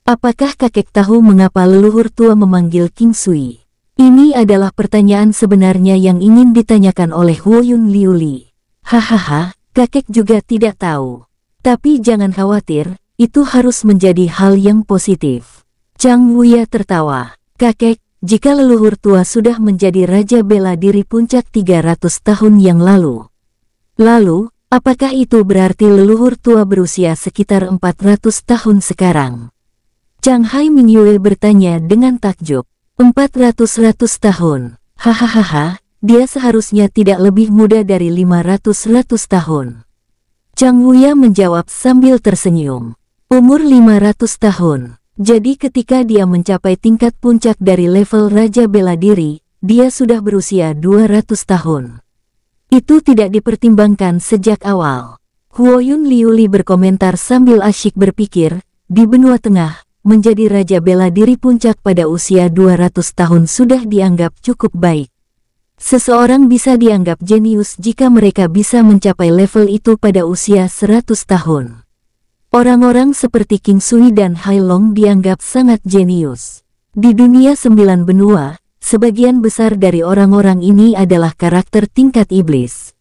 Apakah kakek tahu mengapa leluhur tua memanggil King Sui? Ini adalah pertanyaan sebenarnya yang ingin ditanyakan oleh Huoyun Liuli. Hahaha, kakek juga tidak tahu. Tapi jangan khawatir, itu harus menjadi hal yang positif. Chang Wuya tertawa. Kakek, jika leluhur tua sudah menjadi Raja Bela Diri Puncak 300 tahun yang lalu. Lalu, apakah itu berarti leluhur tua berusia sekitar 400 tahun sekarang? Chang Hai Mingyue bertanya dengan takjub. 400 tahun. Hahaha, dia seharusnya tidak lebih muda dari 500 tahun. Chang Wuya menjawab sambil tersenyum. Umur 500 tahun. Jadi ketika dia mencapai tingkat puncak dari level Raja Bela Diri, dia sudah berusia 200 tahun. Itu tidak dipertimbangkan sejak awal. Huoyun Liuli berkomentar sambil asyik berpikir, di benua tengah, menjadi Raja Bela Diri Puncak pada usia 200 tahun sudah dianggap cukup baik. Seseorang bisa dianggap jenius jika mereka bisa mencapai level itu pada usia 100 tahun. Orang-orang seperti King Sui dan Hai Long dianggap sangat jenius. Di dunia 9 benua, sebagian besar dari orang-orang ini adalah karakter tingkat iblis.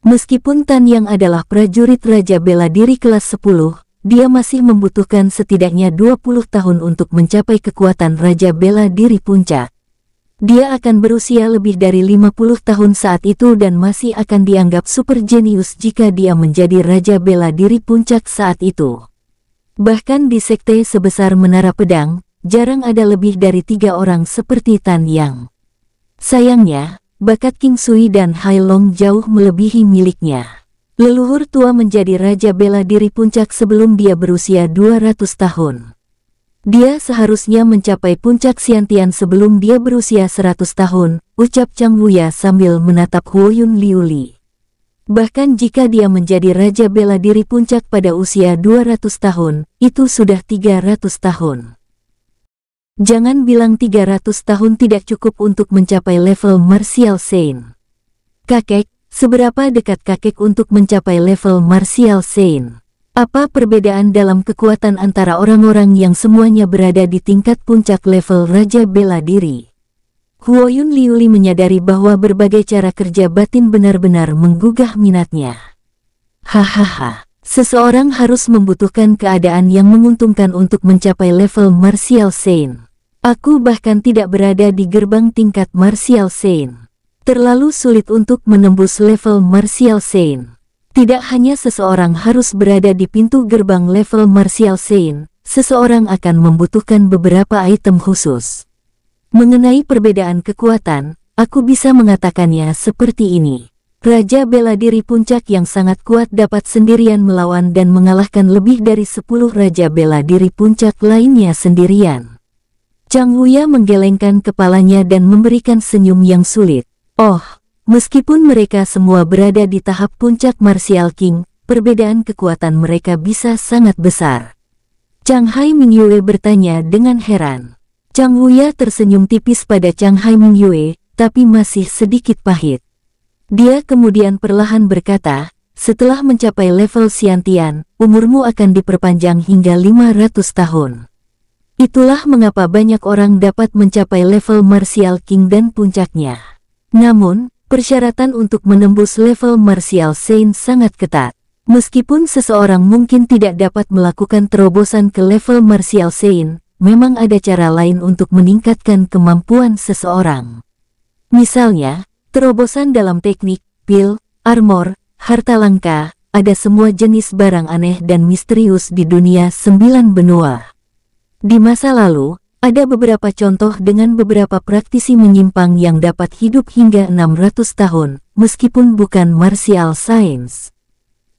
Meskipun Tan Yang adalah prajurit Raja Bela Diri kelas 10, dia masih membutuhkan setidaknya 20 tahun untuk mencapai kekuatan Raja Bela Diri Puncak. Dia akan berusia lebih dari 50 tahun saat itu dan masih akan dianggap super jenius jika dia menjadi Raja Bela Diri Puncak saat itu. Bahkan di sekte sebesar Menara Pedang, jarang ada lebih dari 3 orang seperti Tan Yang. Sayangnya, bakat King Sui dan Hai Long jauh melebihi miliknya. Leluhur tua menjadi raja bela diri puncak sebelum dia berusia 200 tahun. Dia seharusnya mencapai puncak Xiantian sebelum dia berusia 100 tahun, ucap Chang Wuya sambil menatap Huoyun Liuli. Bahkan jika dia menjadi raja bela diri puncak pada usia 200 tahun, itu sudah 300 tahun. Jangan bilang 300 tahun tidak cukup untuk mencapai level Martial Saint. Kakek, seberapa dekat kakek untuk mencapai level Martial Saint? Apa perbedaan dalam kekuatan antara orang-orang yang semuanya berada di tingkat puncak level Raja Bela Diri? Huoyun Liuli menyadari bahwa berbagai cara kerja batin benar-benar menggugah minatnya. Hahaha, seseorang harus membutuhkan keadaan yang menguntungkan untuk mencapai level Martial Saint. Aku bahkan tidak berada di gerbang tingkat Martial Saint. Terlalu sulit untuk menembus level Martial Saint. Tidak hanya seseorang harus berada di pintu gerbang level Martial Saint, seseorang akan membutuhkan beberapa item khusus. Mengenai perbedaan kekuatan, aku bisa mengatakannya seperti ini. Raja bela diri puncak yang sangat kuat dapat sendirian melawan dan mengalahkan lebih dari 10 raja bela diri puncak lainnya sendirian. Chang Wuya menggelengkan kepalanya dan memberikan senyum yang sulit. Oh, meskipun mereka semua berada di tahap puncak Martial King, perbedaan kekuatan mereka bisa sangat besar. Chang Hai Mingyue bertanya dengan heran. Chang Wuya tersenyum tipis pada Chang Hai Mingyue, tapi masih sedikit pahit. Dia kemudian perlahan berkata, setelah mencapai level Xiantian, umurmu akan diperpanjang hingga 500 tahun. Itulah mengapa banyak orang dapat mencapai level Martial King dan puncaknya. Namun, persyaratan untuk menembus level Martial Saint sangat ketat. Meskipun seseorang mungkin tidak dapat melakukan terobosan ke level Martial Saint, memang ada cara lain untuk meningkatkan kemampuan seseorang. Misalnya, terobosan dalam teknik, pil, armor, harta langka, ada semua jenis barang aneh dan misterius di dunia 9 benua. Di masa lalu, ada beberapa contoh dengan beberapa praktisi menyimpang yang dapat hidup hingga 600 tahun, meskipun bukan martial science.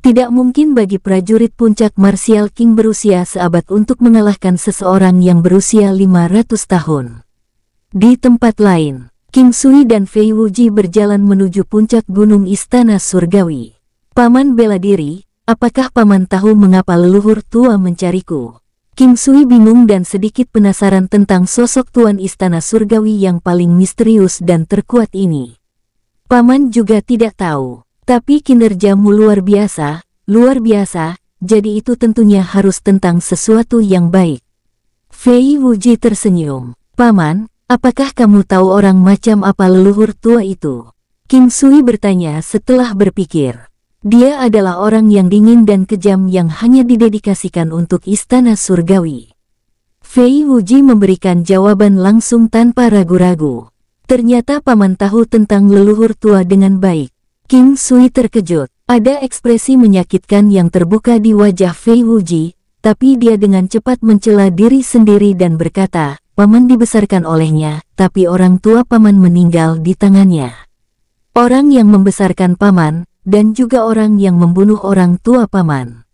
Tidak mungkin bagi prajurit puncak Martial King berusia seabad untuk mengalahkan seseorang yang berusia 500 tahun. Di tempat lain, King Sui dan Fei Wuji berjalan menuju puncak gunung Istana Surgawi. Paman bela diri, apakah paman tahu mengapa leluhur tua mencariku? King Sui bingung dan sedikit penasaran tentang sosok Tuan Istana Surgawi yang paling misterius dan terkuat ini. Paman juga tidak tahu, tapi kinerjamu luar biasa, jadi itu tentunya harus tentang sesuatu yang baik. Fei Wuji tersenyum. Paman, apakah kamu tahu orang macam apa leluhur tua itu? King Sui bertanya setelah berpikir. Dia adalah orang yang dingin dan kejam yang hanya didedikasikan untuk Istana Surgawi. Fei Wuji memberikan jawaban langsung tanpa ragu-ragu. Ternyata paman tahu tentang leluhur tua dengan baik. King Sui terkejut. Ada ekspresi menyakitkan yang terbuka di wajah Fei Wuji, tapi dia dengan cepat mencela diri sendiri dan berkata, paman dibesarkan olehnya, tapi orang tua paman meninggal di tangannya. Orang yang membesarkan paman, dan juga orang yang membunuh orang tua paman.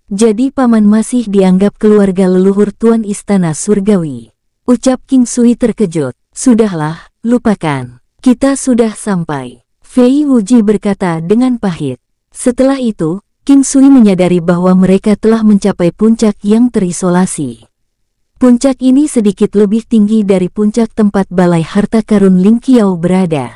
Jadi paman masih dianggap keluarga leluhur Tuan Istana Surgawi. Ucap King Sui terkejut. Sudahlah, lupakan. Kita sudah sampai. Fei Wuji berkata dengan pahit. Setelah itu, King Sui menyadari bahwa mereka telah mencapai puncak yang terisolasi. Puncak ini sedikit lebih tinggi dari puncak tempat Balai Harta Karun Ling Qiao berada.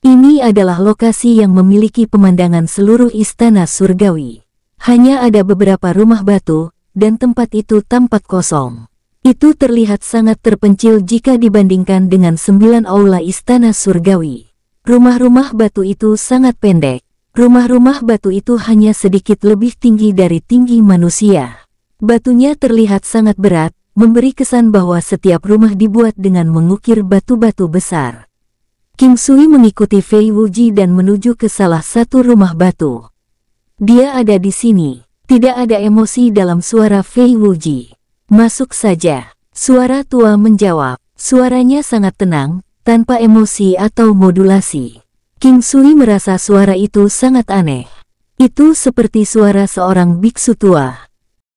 Ini adalah lokasi yang memiliki pemandangan seluruh Istana Surgawi. Hanya ada beberapa rumah batu, dan tempat itu tampak kosong. Itu terlihat sangat terpencil jika dibandingkan dengan 9 aula Istana Surgawi. Rumah-rumah batu itu sangat pendek. Rumah-rumah batu itu hanya sedikit lebih tinggi dari tinggi manusia. Batunya terlihat sangat berat, memberi kesan bahwa setiap rumah dibuat dengan mengukir batu-batu besar. King Sui mengikuti Fei Wuji dan menuju ke salah satu rumah batu. Dia ada di sini. Tidak ada emosi dalam suara Fei Wuji. Masuk saja. Suara tua menjawab. Suaranya sangat tenang, tanpa emosi atau modulasi. King Sui merasa suara itu sangat aneh. Itu seperti suara seorang biksu tua.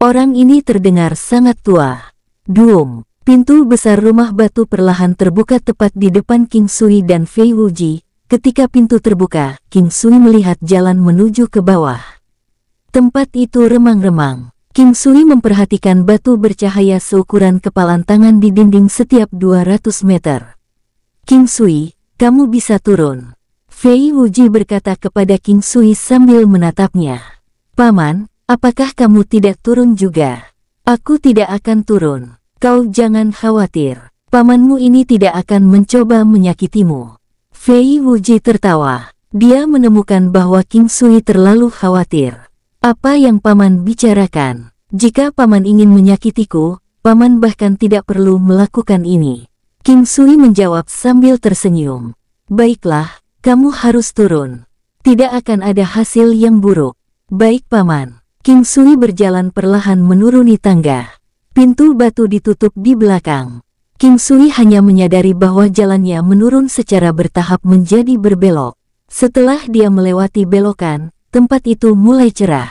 Orang ini terdengar sangat tua. Duum. Pintu besar rumah batu perlahan terbuka tepat di depan King Sui dan Fei Wuji. Ketika pintu terbuka, King Sui melihat jalan menuju ke bawah. Tempat itu remang-remang. King Sui memperhatikan batu bercahaya seukuran kepalan tangan di dinding setiap 200 meter. King Sui, kamu bisa turun. Fei Wuji berkata kepada King Sui sambil menatapnya. Paman, apakah kamu tidak turun juga? Aku tidak akan turun. Kau jangan khawatir. Pamanmu ini tidak akan mencoba menyakitimu. Fei Wuji tertawa. Dia menemukan bahwa King Sui terlalu khawatir. Apa yang paman bicarakan? Jika paman ingin menyakitiku, paman bahkan tidak perlu melakukan ini. King Sui menjawab sambil tersenyum. Baiklah, kamu harus turun. Tidak akan ada hasil yang buruk. Baik paman. King Sui berjalan perlahan menuruni tangga. Pintu batu ditutup di belakang. King Sui hanya menyadari bahwa jalannya menurun secara bertahap menjadi berbelok. Setelah dia melewati belokan, tempat itu mulai cerah.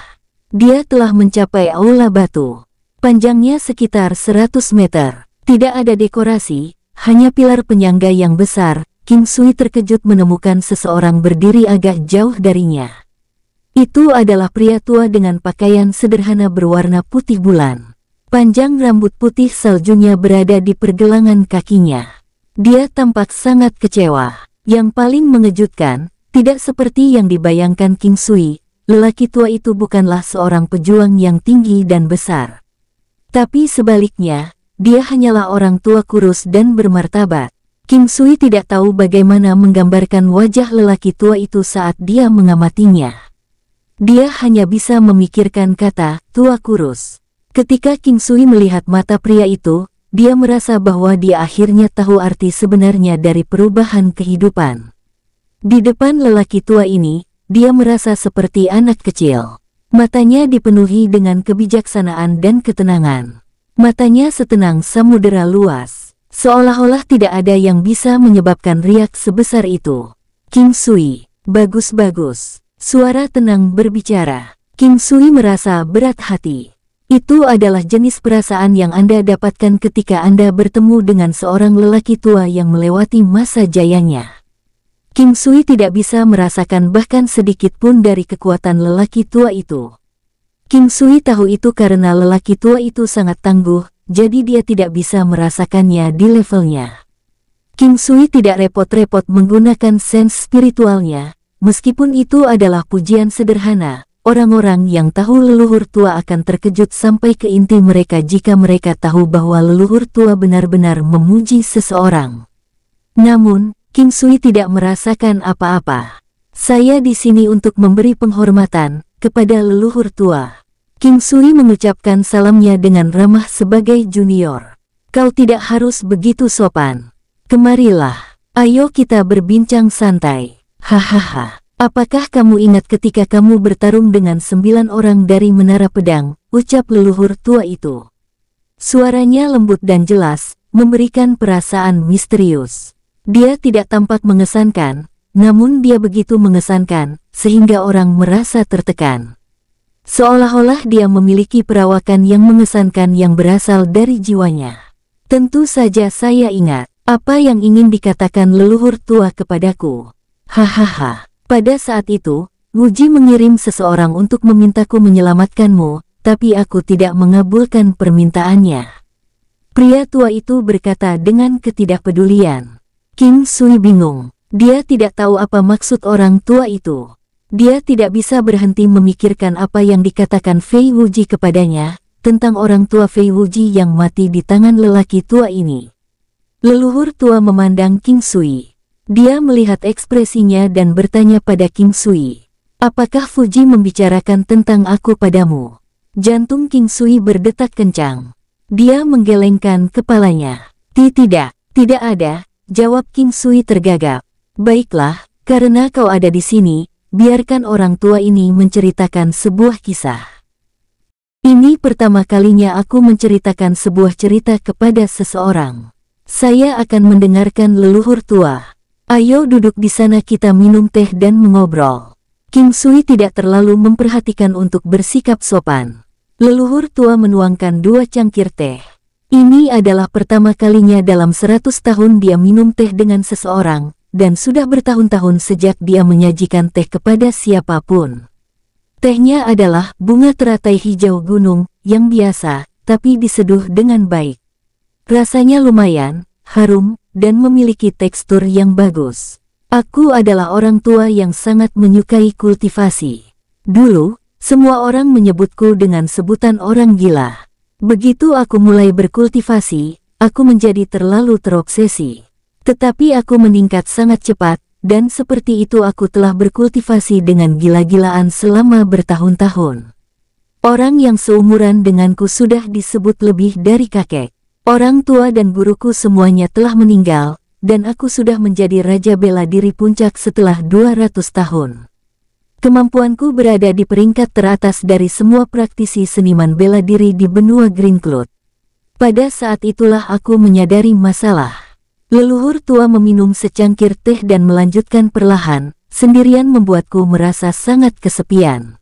Dia telah mencapai aula batu. Panjangnya sekitar 100 meter. Tidak ada dekorasi, hanya pilar penyangga yang besar. King Sui terkejut menemukan seseorang berdiri agak jauh darinya. Itu adalah pria tua dengan pakaian sederhana berwarna putih bulan. Panjang rambut putih saljunya berada di pergelangan kakinya. Dia tampak sangat kecewa. Yang paling mengejutkan, tidak seperti yang dibayangkan King Sui, lelaki tua itu bukanlah seorang pejuang yang tinggi dan besar. Tapi sebaliknya, dia hanyalah orang tua kurus dan bermartabat. King Sui tidak tahu bagaimana menggambarkan wajah lelaki tua itu saat dia mengamatinya. Dia hanya bisa memikirkan kata, tua kurus. Ketika King Sui melihat mata pria itu, dia merasa bahwa dia akhirnya tahu arti sebenarnya dari perubahan kehidupan. Di depan lelaki tua ini, dia merasa seperti anak kecil. Matanya dipenuhi dengan kebijaksanaan dan ketenangan. Matanya setenang samudera luas. Seolah-olah tidak ada yang bisa menyebabkan riak sebesar itu. King Sui, bagus-bagus. Suara tenang berbicara. King Sui merasa berat hati. Itu adalah jenis perasaan yang Anda dapatkan ketika Anda bertemu dengan seorang lelaki tua yang melewati masa jayanya. King Sui tidak bisa merasakan bahkan sedikit pun dari kekuatan lelaki tua itu. King Sui tahu itu karena lelaki tua itu sangat tangguh, jadi dia tidak bisa merasakannya di levelnya. King Sui tidak repot-repot menggunakan sense spiritualnya, meskipun itu adalah pujian sederhana. Orang-orang yang tahu leluhur tua akan terkejut sampai ke inti mereka jika mereka tahu bahwa leluhur tua benar-benar memuji seseorang. Namun, King Sui tidak merasakan apa-apa. Saya di sini untuk memberi penghormatan kepada leluhur tua. King Sui mengucapkan salamnya dengan ramah sebagai junior. Kau tidak harus begitu sopan. Kemarilah, ayo kita berbincang santai. Hahaha. Apakah kamu ingat ketika kamu bertarung dengan 9 orang dari Menara Pedang, ucap leluhur tua itu. Suaranya lembut dan jelas, memberikan perasaan misterius. Dia tidak tampak mengesankan, namun dia begitu mengesankan, sehingga orang merasa tertekan. Seolah-olah dia memiliki perawakan yang mengesankan yang berasal dari jiwanya. Tentu saja saya ingat, apa yang ingin dikatakan leluhur tua kepadaku. Hahaha. Pada saat itu, Wuji mengirim seseorang untuk memintaku menyelamatkanmu, tapi aku tidak mengabulkan permintaannya. Pria tua itu berkata dengan ketidakpedulian. King Sui bingung. Dia tidak tahu apa maksud orang tua itu. Dia tidak bisa berhenti memikirkan apa yang dikatakan Fei Wuji kepadanya, tentang orang tua Fei Wuji yang mati di tangan lelaki tua ini. Leluhur tua memandang King Sui. Dia melihat ekspresinya dan bertanya pada King Sui. Apakah Fuji membicarakan tentang aku padamu? Jantung King Sui berdetak kencang. Dia menggelengkan kepalanya. Tidak ada, jawab King Sui tergagap. Baiklah, karena kau ada di sini, biarkan orang tua ini menceritakan sebuah kisah. Ini pertama kalinya aku menceritakan sebuah cerita kepada seseorang. Saya akan mendengarkan leluhur tua. Ayo duduk di sana, kita minum teh dan mengobrol. King Sui tidak terlalu memperhatikan untuk bersikap sopan. Leluhur tua menuangkan 2 cangkir teh. Ini adalah pertama kalinya dalam 100 tahun dia minum teh dengan seseorang, dan sudah bertahun-tahun sejak dia menyajikan teh kepada siapapun. Tehnya adalah bunga teratai hijau gunung, yang biasa, tapi diseduh dengan baik. Rasanya lumayan, harum, dan memiliki tekstur yang bagus. Aku adalah orang tua yang sangat menyukai kultivasi. Dulu, semua orang menyebutku dengan sebutan orang gila. Begitu aku mulai berkultivasi, aku menjadi terlalu terobsesi. Tetapi aku meningkat sangat cepat, dan seperti itu aku telah berkultivasi dengan gila-gilaan selama bertahun-tahun. Orang yang seumuran denganku sudah disebut lebih dari kakek. Orang tua dan guruku semuanya telah meninggal, dan aku sudah menjadi raja bela diri puncak setelah 200 tahun. Kemampuanku berada di peringkat teratas dari semua praktisi seniman bela diri di benua Greencloth. Pada saat itulah aku menyadari masalah. Leluhur tua meminum secangkir teh dan melanjutkan perlahan, sendirian membuatku merasa sangat kesepian.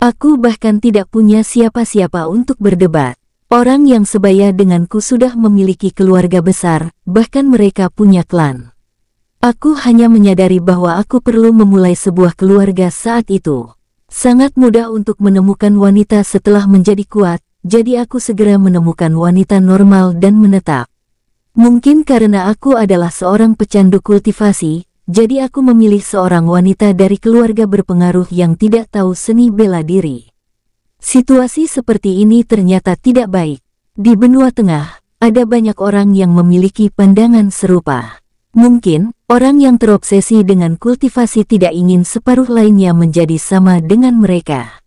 Aku bahkan tidak punya siapa-siapa untuk berdebat. Orang yang sebaya denganku sudah memiliki keluarga besar, bahkan mereka punya klan. Aku hanya menyadari bahwa aku perlu memulai sebuah keluarga saat itu. Sangat mudah untuk menemukan wanita setelah menjadi kuat, jadi aku segera menemukan wanita normal dan menetap. Mungkin karena aku adalah seorang pecandu kultivasi, jadi aku memilih seorang wanita dari keluarga berpengaruh yang tidak tahu seni bela diri. Situasi seperti ini ternyata tidak baik. Di benua tengah, ada banyak orang yang memiliki pandangan serupa. Mungkin, orang yang terobsesi dengan kultivasi tidak ingin separuh lainnya menjadi sama dengan mereka.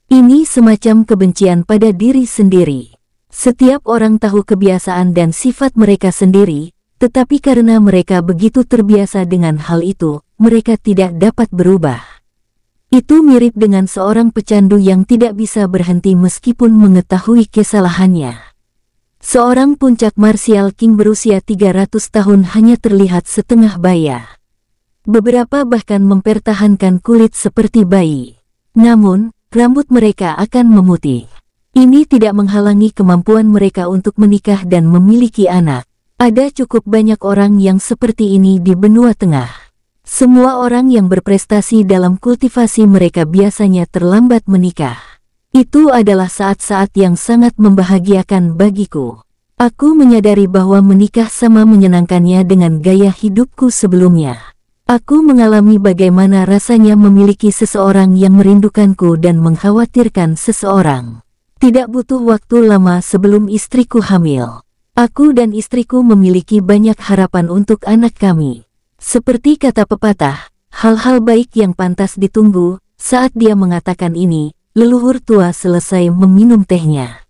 Ini semacam kebencian pada diri sendiri. Setiap orang tahu kebiasaan dan sifat mereka sendiri, tetapi karena mereka begitu terbiasa dengan hal itu, mereka tidak dapat berubah. Itu mirip dengan seorang pecandu yang tidak bisa berhenti meskipun mengetahui kesalahannya. Seorang puncak martial king berusia 300 tahun hanya terlihat setengah baya. Beberapa bahkan mempertahankan kulit seperti bayi. Namun, rambut mereka akan memutih. Ini tidak menghalangi kemampuan mereka untuk menikah dan memiliki anak. Ada cukup banyak orang yang seperti ini di benua tengah. Semua orang yang berprestasi dalam kultivasi mereka biasanya terlambat menikah. Itu adalah saat-saat yang sangat membahagiakan bagiku. Aku menyadari bahwa menikah sama menyenangkannya dengan gaya hidupku sebelumnya. Aku mengalami bagaimana rasanya memiliki seseorang yang merindukanku dan mengkhawatirkan seseorang. Tidak butuh waktu lama sebelum istriku hamil. Aku dan istriku memiliki banyak harapan untuk anak kami. Seperti kata pepatah, hal-hal baik yang pantas ditunggu. Saat dia mengatakan ini, leluhur tua selesai meminum tehnya.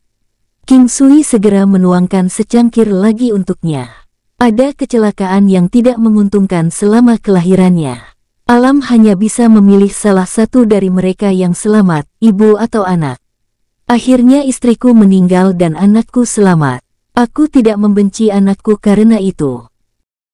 King Sui segera menuangkan secangkir lagi untuknya. Ada kecelakaan yang tidak menguntungkan selama kelahirannya. Alam hanya bisa memilih salah satu dari mereka yang selamat, ibu atau anak. Akhirnya istriku meninggal dan anakku selamat. Aku tidak membenci anakku karena itu.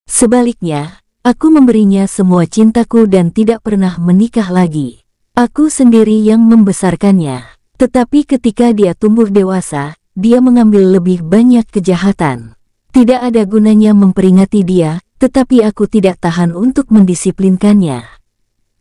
Sebaliknya, aku memberinya semua cintaku dan tidak pernah menikah lagi. Aku sendiri yang membesarkannya. Tetapi ketika dia tumbuh dewasa, dia mengambil lebih banyak kejahatan. Tidak ada gunanya memperingati dia, tetapi aku tidak tahan untuk mendisiplinkannya.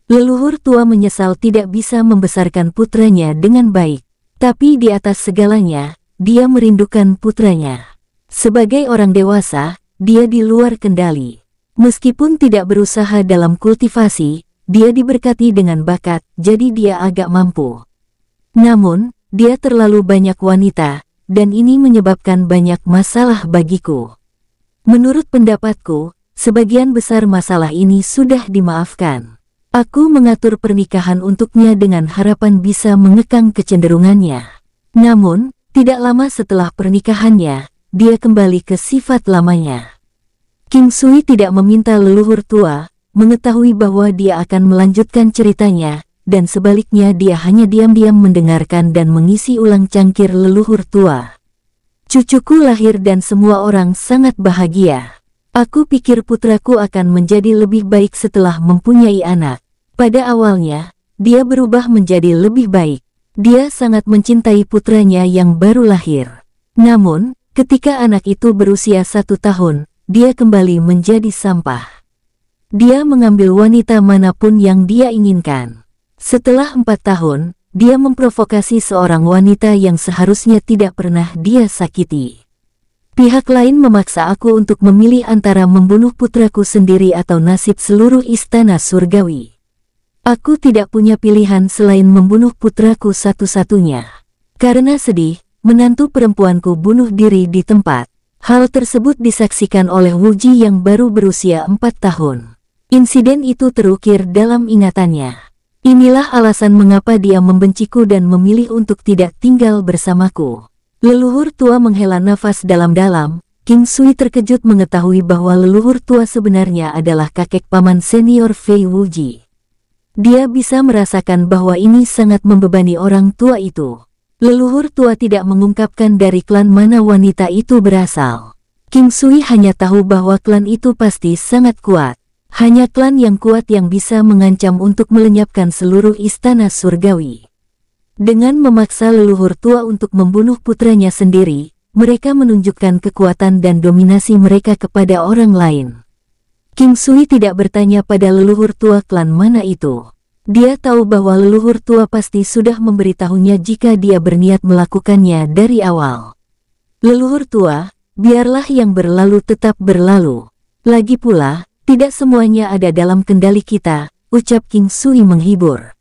Leluhur tua menyesal tidak bisa membesarkan putranya dengan baik. Tapi di atas segalanya, dia merindukan putranya. Sebagai orang dewasa, dia di luar kendali. Meskipun tidak berusaha dalam kultivasi, dia diberkati dengan bakat, jadi dia agak mampu. Namun, dia terlalu banyak wanita, dan ini menyebabkan banyak masalah bagiku. Menurut pendapatku, sebagian besar masalah ini sudah dimaafkan. Aku mengatur pernikahan untuknya dengan harapan bisa mengekang kecenderungannya. Namun, tidak lama setelah pernikahannya, dia kembali ke sifat lamanya. King Sui tidak meminta leluhur tua mengetahui bahwa dia akan melanjutkan ceritanya, dan sebaliknya dia hanya diam-diam mendengarkan dan mengisi ulang cangkir leluhur tua. Cucuku lahir dan semua orang sangat bahagia. Aku pikir putraku akan menjadi lebih baik setelah mempunyai anak. Pada awalnya, dia berubah menjadi lebih baik. Dia sangat mencintai putranya yang baru lahir. Namun, ketika anak itu berusia 1 tahun, dia kembali menjadi sampah. Dia mengambil wanita manapun yang dia inginkan. Setelah 4 tahun, dia memprovokasi seorang wanita yang seharusnya tidak pernah dia sakiti. Pihak lain memaksa aku untuk memilih antara membunuh putraku sendiri atau nasib seluruh istana surgawi. Aku tidak punya pilihan selain membunuh putraku satu-satunya. Karena sedih, menantu perempuanku bunuh diri di tempat. Hal tersebut disaksikan oleh Wuji yang baru berusia 4 tahun. Insiden itu terukir dalam ingatannya. Inilah alasan mengapa dia membenciku dan memilih untuk tidak tinggal bersamaku. Leluhur tua menghela nafas dalam-dalam. King Sui terkejut mengetahui bahwa leluhur tua sebenarnya adalah kakek paman senior Fei Wuji. Dia bisa merasakan bahwa ini sangat membebani orang tua itu. Leluhur tua tidak mengungkapkan dari klan mana wanita itu berasal. King Sui hanya tahu bahwa klan itu pasti sangat kuat. Hanya klan yang kuat yang bisa mengancam untuk melenyapkan seluruh istana surgawi. Dengan memaksa leluhur tua untuk membunuh putranya sendiri, mereka menunjukkan kekuatan dan dominasi mereka kepada orang lain. King Sui tidak bertanya pada leluhur tua klan mana itu. Dia tahu bahwa leluhur tua pasti sudah memberitahunya jika dia berniat melakukannya dari awal. Leluhur tua, biarlah yang berlalu tetap berlalu. Lagi pula, tidak semuanya ada dalam kendali kita, ucap King Sui menghibur.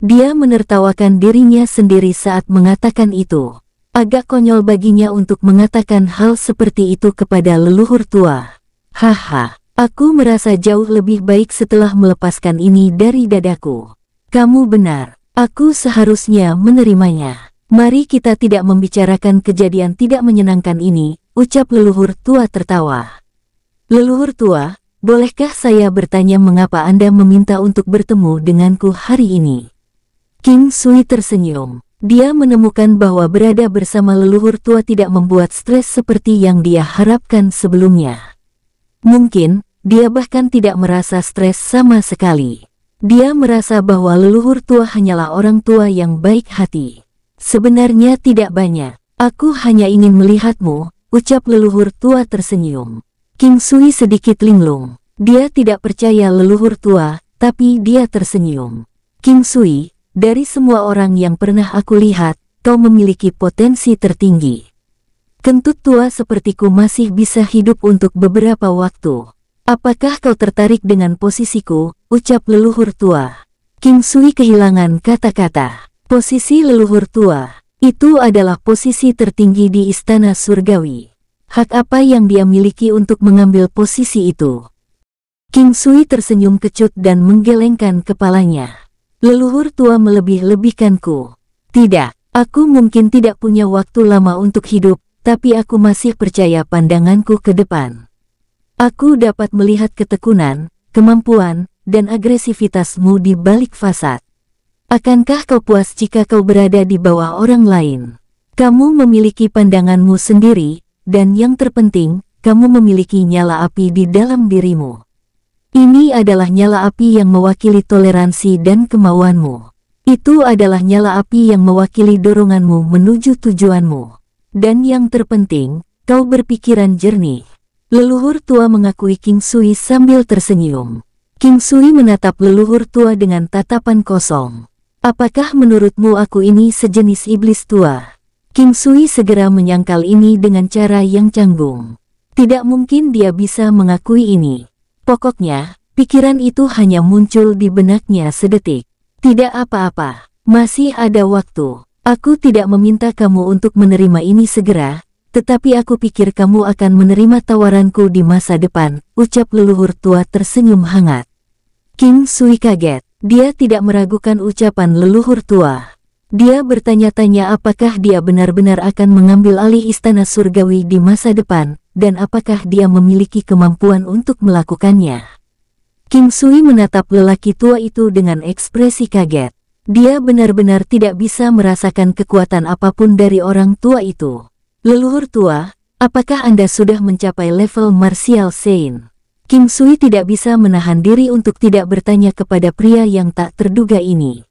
Dia menertawakan dirinya sendiri saat mengatakan itu. Agak konyol baginya untuk mengatakan hal seperti itu kepada leluhur tua. Haha, aku merasa jauh lebih baik setelah melepaskan ini dari dadaku. Kamu benar, aku seharusnya menerimanya. Mari kita tidak membicarakan kejadian tidak menyenangkan ini, ucap leluhur tua tertawa. Leluhur tua, bolehkah saya bertanya mengapa Anda meminta untuk bertemu denganku hari ini? King Sui tersenyum. Dia menemukan bahwa berada bersama leluhur tua tidak membuat stres seperti yang dia harapkan sebelumnya. Mungkin, dia bahkan tidak merasa stres sama sekali. Dia merasa bahwa leluhur tua hanyalah orang tua yang baik hati. Sebenarnya tidak banyak. Aku hanya ingin melihatmu, ucap leluhur tua tersenyum. King Sui sedikit linglung. Dia tidak percaya leluhur tua, tapi dia tersenyum. King Sui, dari semua orang yang pernah aku lihat, kau memiliki potensi tertinggi. Kentut tua sepertiku masih bisa hidup untuk beberapa waktu. Apakah kau tertarik dengan posisiku, ucap leluhur tua. King Sui kehilangan kata-kata. Posisi leluhur tua, itu adalah posisi tertinggi di istana surgawi. Hak apa yang dia miliki untuk mengambil posisi itu? King Sui tersenyum kecut dan menggelengkan kepalanya. Leluhur tua melebih-lebihkanku. Tidak, aku mungkin tidak punya waktu lama untuk hidup, tapi aku masih percaya pandanganku ke depan. Aku dapat melihat ketekunan, kemampuan, dan agresivitasmu di balik fasad. Akankah kau puas jika kau berada di bawah orang lain? Kamu memiliki pandanganmu sendiri, dan yang terpenting, kamu memiliki nyala api di dalam dirimu. Ini adalah nyala api yang mewakili toleransi dan kemauanmu. Itu adalah nyala api yang mewakili doronganmu menuju tujuanmu. Dan yang terpenting, kau berpikiran jernih. Leluhur tua mengakui King Sui sambil tersenyum. King Sui menatap leluhur tua dengan tatapan kosong. Apakah menurutmu aku ini sejenis iblis tua? King Sui segera menyangkal ini dengan cara yang canggung. Tidak mungkin dia bisa mengakui ini. Pokoknya, pikiran itu hanya muncul di benaknya sedetik. Tidak apa-apa, masih ada waktu. Aku tidak meminta kamu untuk menerima ini segera, tetapi aku pikir kamu akan menerima tawaranku di masa depan, ucap leluhur tua tersenyum hangat. King Sui kaget, dia tidak meragukan ucapan leluhur tua. Dia bertanya-tanya apakah dia benar-benar akan mengambil alih istana surgawi di masa depan, dan apakah dia memiliki kemampuan untuk melakukannya. King Sui menatap lelaki tua itu dengan ekspresi kaget. Dia benar-benar tidak bisa merasakan kekuatan apapun dari orang tua itu. Leluhur tua, apakah Anda sudah mencapai level Martial Saint? King Sui tidak bisa menahan diri untuk tidak bertanya kepada pria yang tak terduga ini.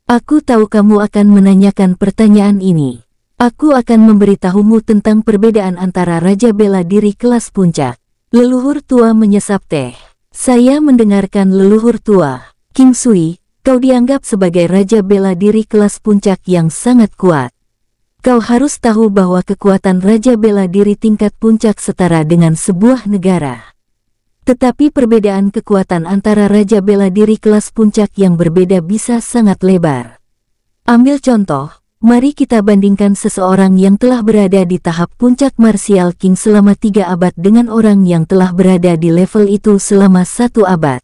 Aku tahu kamu akan menanyakan pertanyaan ini. Aku akan memberitahumu tentang perbedaan antara Raja Bela Diri kelas puncak. Leluhur tua menyesap teh. Saya mendengarkan leluhur tua. King Sui, kau dianggap sebagai Raja Bela Diri kelas puncak yang sangat kuat. Kau harus tahu bahwa kekuatan Raja Bela Diri tingkat puncak setara dengan sebuah negara. Tetapi perbedaan kekuatan antara Raja Bela Diri kelas puncak yang berbeda bisa sangat lebar. Ambil contoh, mari kita bandingkan seseorang yang telah berada di tahap puncak Martial King selama 3 abad dengan orang yang telah berada di level itu selama 1 abad.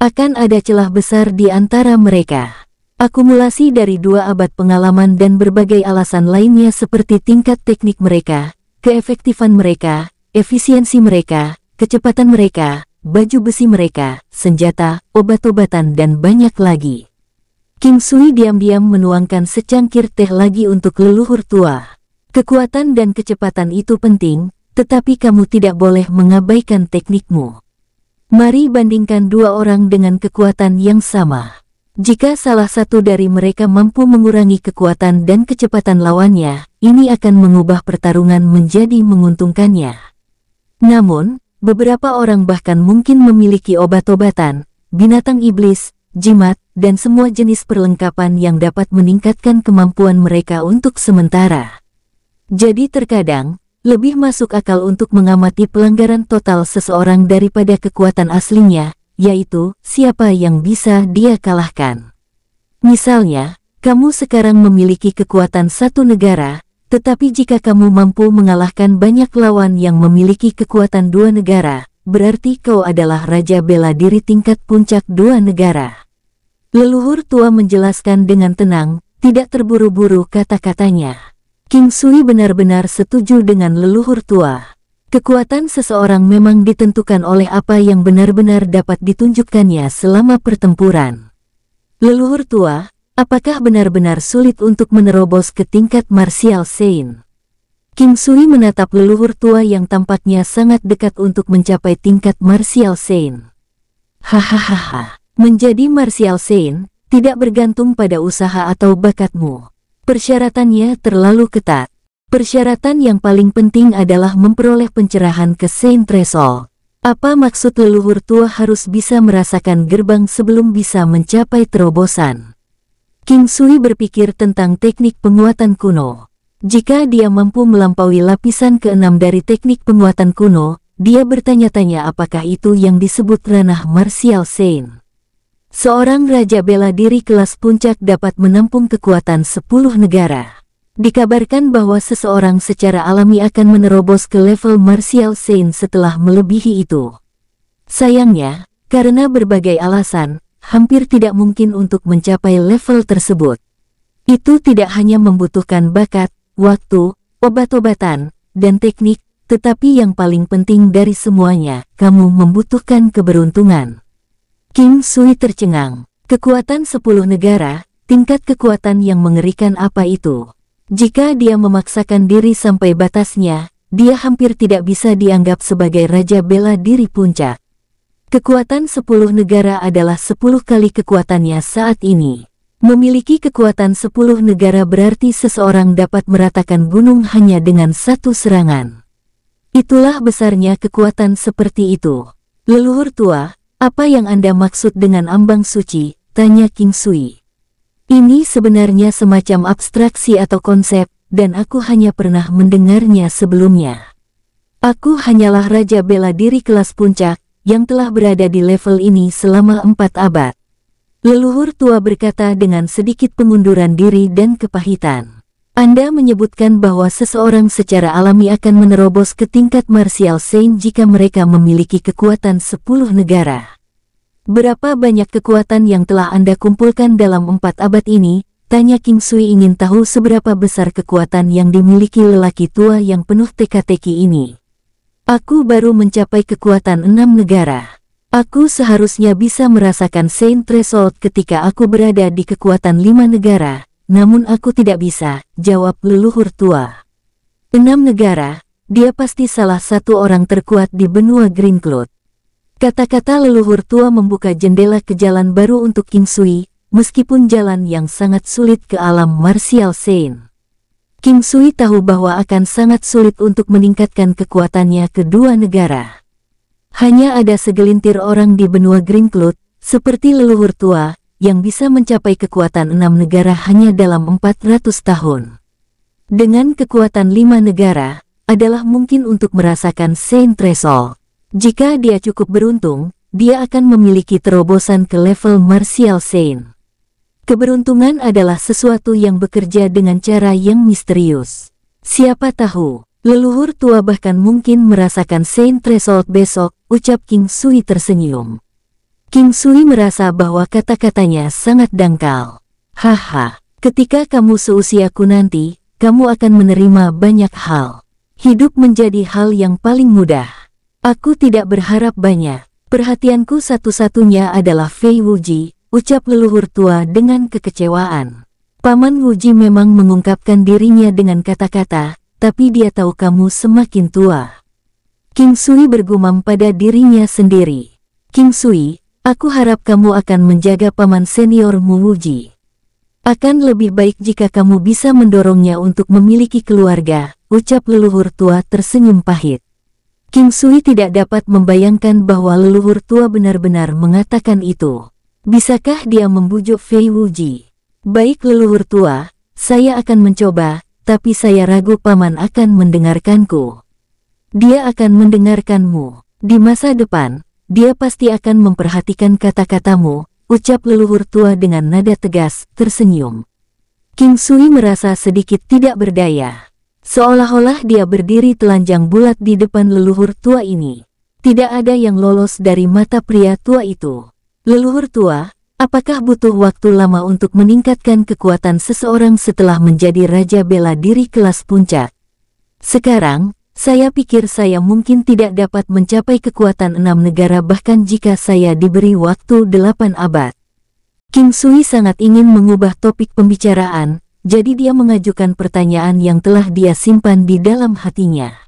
Akan ada celah besar di antara mereka. Akumulasi dari 2 abad pengalaman dan berbagai alasan lainnya seperti tingkat teknik mereka, keefektifan mereka, efisiensi mereka, kecepatan mereka, baju besi mereka, senjata, obat-obatan dan banyak lagi. King Sui diam-diam menuangkan secangkir teh lagi untuk leluhur tua. Kekuatan dan kecepatan itu penting, tetapi kamu tidak boleh mengabaikan teknikmu. Mari bandingkan 2 orang dengan kekuatan yang sama. Jika salah satu dari mereka mampu mengurangi kekuatan dan kecepatan lawannya, ini akan mengubah pertarungan menjadi menguntungkannya. Namun, beberapa orang bahkan mungkin memiliki obat-obatan, binatang iblis, jimat, dan semua jenis perlengkapan yang dapat meningkatkan kemampuan mereka untuk sementara. Jadi terkadang, lebih masuk akal untuk mengamati pelanggaran total seseorang daripada kekuatan aslinya, yaitu siapa yang bisa dia kalahkan. Misalnya, kamu sekarang memiliki kekuatan satu negara, tetapi jika kamu mampu mengalahkan banyak lawan yang memiliki kekuatan 2 negara, berarti kau adalah Raja Bela Diri tingkat puncak 2 negara. Leluhur tua menjelaskan dengan tenang, tidak terburu-buru kata-katanya. King Sui benar-benar setuju dengan leluhur tua. Kekuatan seseorang memang ditentukan oleh apa yang benar-benar dapat ditunjukkannya selama pertempuran. Leluhur tua, apakah benar-benar sulit untuk menerobos ke tingkat Martial Saint? King Sui menatap leluhur tua yang tampaknya sangat dekat untuk mencapai tingkat Martial Saint. Hahaha. Menjadi Martial Saint tidak bergantung pada usaha atau bakatmu. Persyaratannya terlalu ketat. Persyaratan yang paling penting adalah memperoleh pencerahan ke Saint Threshold. Apa maksud leluhur tua harus bisa merasakan gerbang sebelum bisa mencapai terobosan? King Sui berpikir tentang teknik penguatan kuno. Jika dia mampu melampaui lapisan ke-6 dari teknik penguatan kuno, dia bertanya-tanya apakah itu yang disebut ranah Martial Saint. Seorang Raja Bela Diri kelas puncak dapat menampung kekuatan 10 negara. Dikabarkan bahwa seseorang secara alami akan menerobos ke level Martial Saint setelah melebihi itu. Sayangnya, karena berbagai alasan, hampir tidak mungkin untuk mencapai level tersebut. Itu tidak hanya membutuhkan bakat, waktu, obat-obatan, dan teknik, tetapi yang paling penting dari semuanya, kamu membutuhkan keberuntungan. King Sui tercengang. Kekuatan 10 negara, tingkat kekuatan yang mengerikan apa itu? Jika dia memaksakan diri sampai batasnya, dia hampir tidak bisa dianggap sebagai Raja Bela Diri puncak. Kekuatan 10 negara adalah 10 kali kekuatannya saat ini. Memiliki kekuatan 10 negara berarti seseorang dapat meratakan gunung hanya dengan satu serangan. Itulah besarnya kekuatan seperti itu. Leluhur tua, apa yang Anda maksud dengan ambang suci? Tanya King Sui. Ini sebenarnya semacam abstraksi atau konsep, dan aku hanya pernah mendengarnya sebelumnya. Aku hanyalah Raja Bela Diri kelas puncak, yang telah berada di level ini selama 4 abad. Leluhur tua berkata dengan sedikit pengunduran diri dan kepahitan. Anda menyebutkan bahwa seseorang secara alami akan menerobos ke tingkat Martial Saint jika mereka memiliki kekuatan 10 negara. Berapa banyak kekuatan yang telah Anda kumpulkan dalam 4 abad ini? Tanya King Sui ingin tahu seberapa besar kekuatan yang dimiliki lelaki tua yang penuh teka-teki ini. Aku baru mencapai kekuatan 6 negara. Aku seharusnya bisa merasakan Saint Threshold ketika aku berada di kekuatan 5 negara, namun aku tidak bisa, jawab leluhur tua. 6 negara, dia pasti salah satu orang terkuat di benua Green Cloud. Kata-kata leluhur tua membuka jendela ke jalan baru untuk King Sui, meskipun jalan yang sangat sulit ke alam martial Saint. King Sui tahu bahwa akan sangat sulit untuk meningkatkan kekuatannya kedua negara. Hanya ada segelintir orang di benua Green Cloud, seperti leluhur tua, yang bisa mencapai kekuatan 6 negara hanya dalam 400 tahun. Dengan kekuatan 5 negara, adalah mungkin untuk merasakan Saint Threshold. Jika dia cukup beruntung, dia akan memiliki terobosan ke level martial Saint. Keberuntungan adalah sesuatu yang bekerja dengan cara yang misterius. Siapa tahu, leluhur tua bahkan mungkin merasakan Saint Threshold besok, ucap King Sui tersenyum. King Sui merasa bahwa kata-katanya sangat dangkal. Haha, ketika kamu seusiaku nanti, kamu akan menerima banyak hal. Hidup menjadi hal yang paling mudah. Aku tidak berharap banyak. Perhatianku satu-satunya adalah Fei Wuji, ucap leluhur tua dengan kekecewaan. Paman Wuji memang mengungkapkan dirinya dengan kata-kata, tapi dia tahu kamu semakin tua. King Sui bergumam pada dirinya sendiri. King Sui, aku harap kamu akan menjaga paman seniormu Wuji. Akan lebih baik jika kamu bisa mendorongnya untuk memiliki keluarga, ucap leluhur tua tersenyum pahit. King Sui tidak dapat membayangkan bahwa leluhur tua benar-benar mengatakan itu. Bisakah dia membujuk Fei Wuji? Baik leluhur tua, saya akan mencoba, tapi saya ragu paman akan mendengarkanku. Dia akan mendengarkanmu. Di masa depan, dia pasti akan memperhatikan kata-katamu, ucap leluhur tua dengan nada tegas, tersenyum. King Sui merasa sedikit tidak berdaya. Seolah-olah dia berdiri telanjang bulat di depan leluhur tua ini. Tidak ada yang lolos dari mata pria tua itu. Leluhur tua, apakah butuh waktu lama untuk meningkatkan kekuatan seseorang setelah menjadi raja bela diri kelas puncak? Sekarang, saya pikir saya mungkin tidak dapat mencapai kekuatan 6 negara bahkan jika saya diberi waktu 8 abad. King Sui sangat ingin mengubah topik pembicaraan, jadi dia mengajukan pertanyaan yang telah dia simpan di dalam hatinya.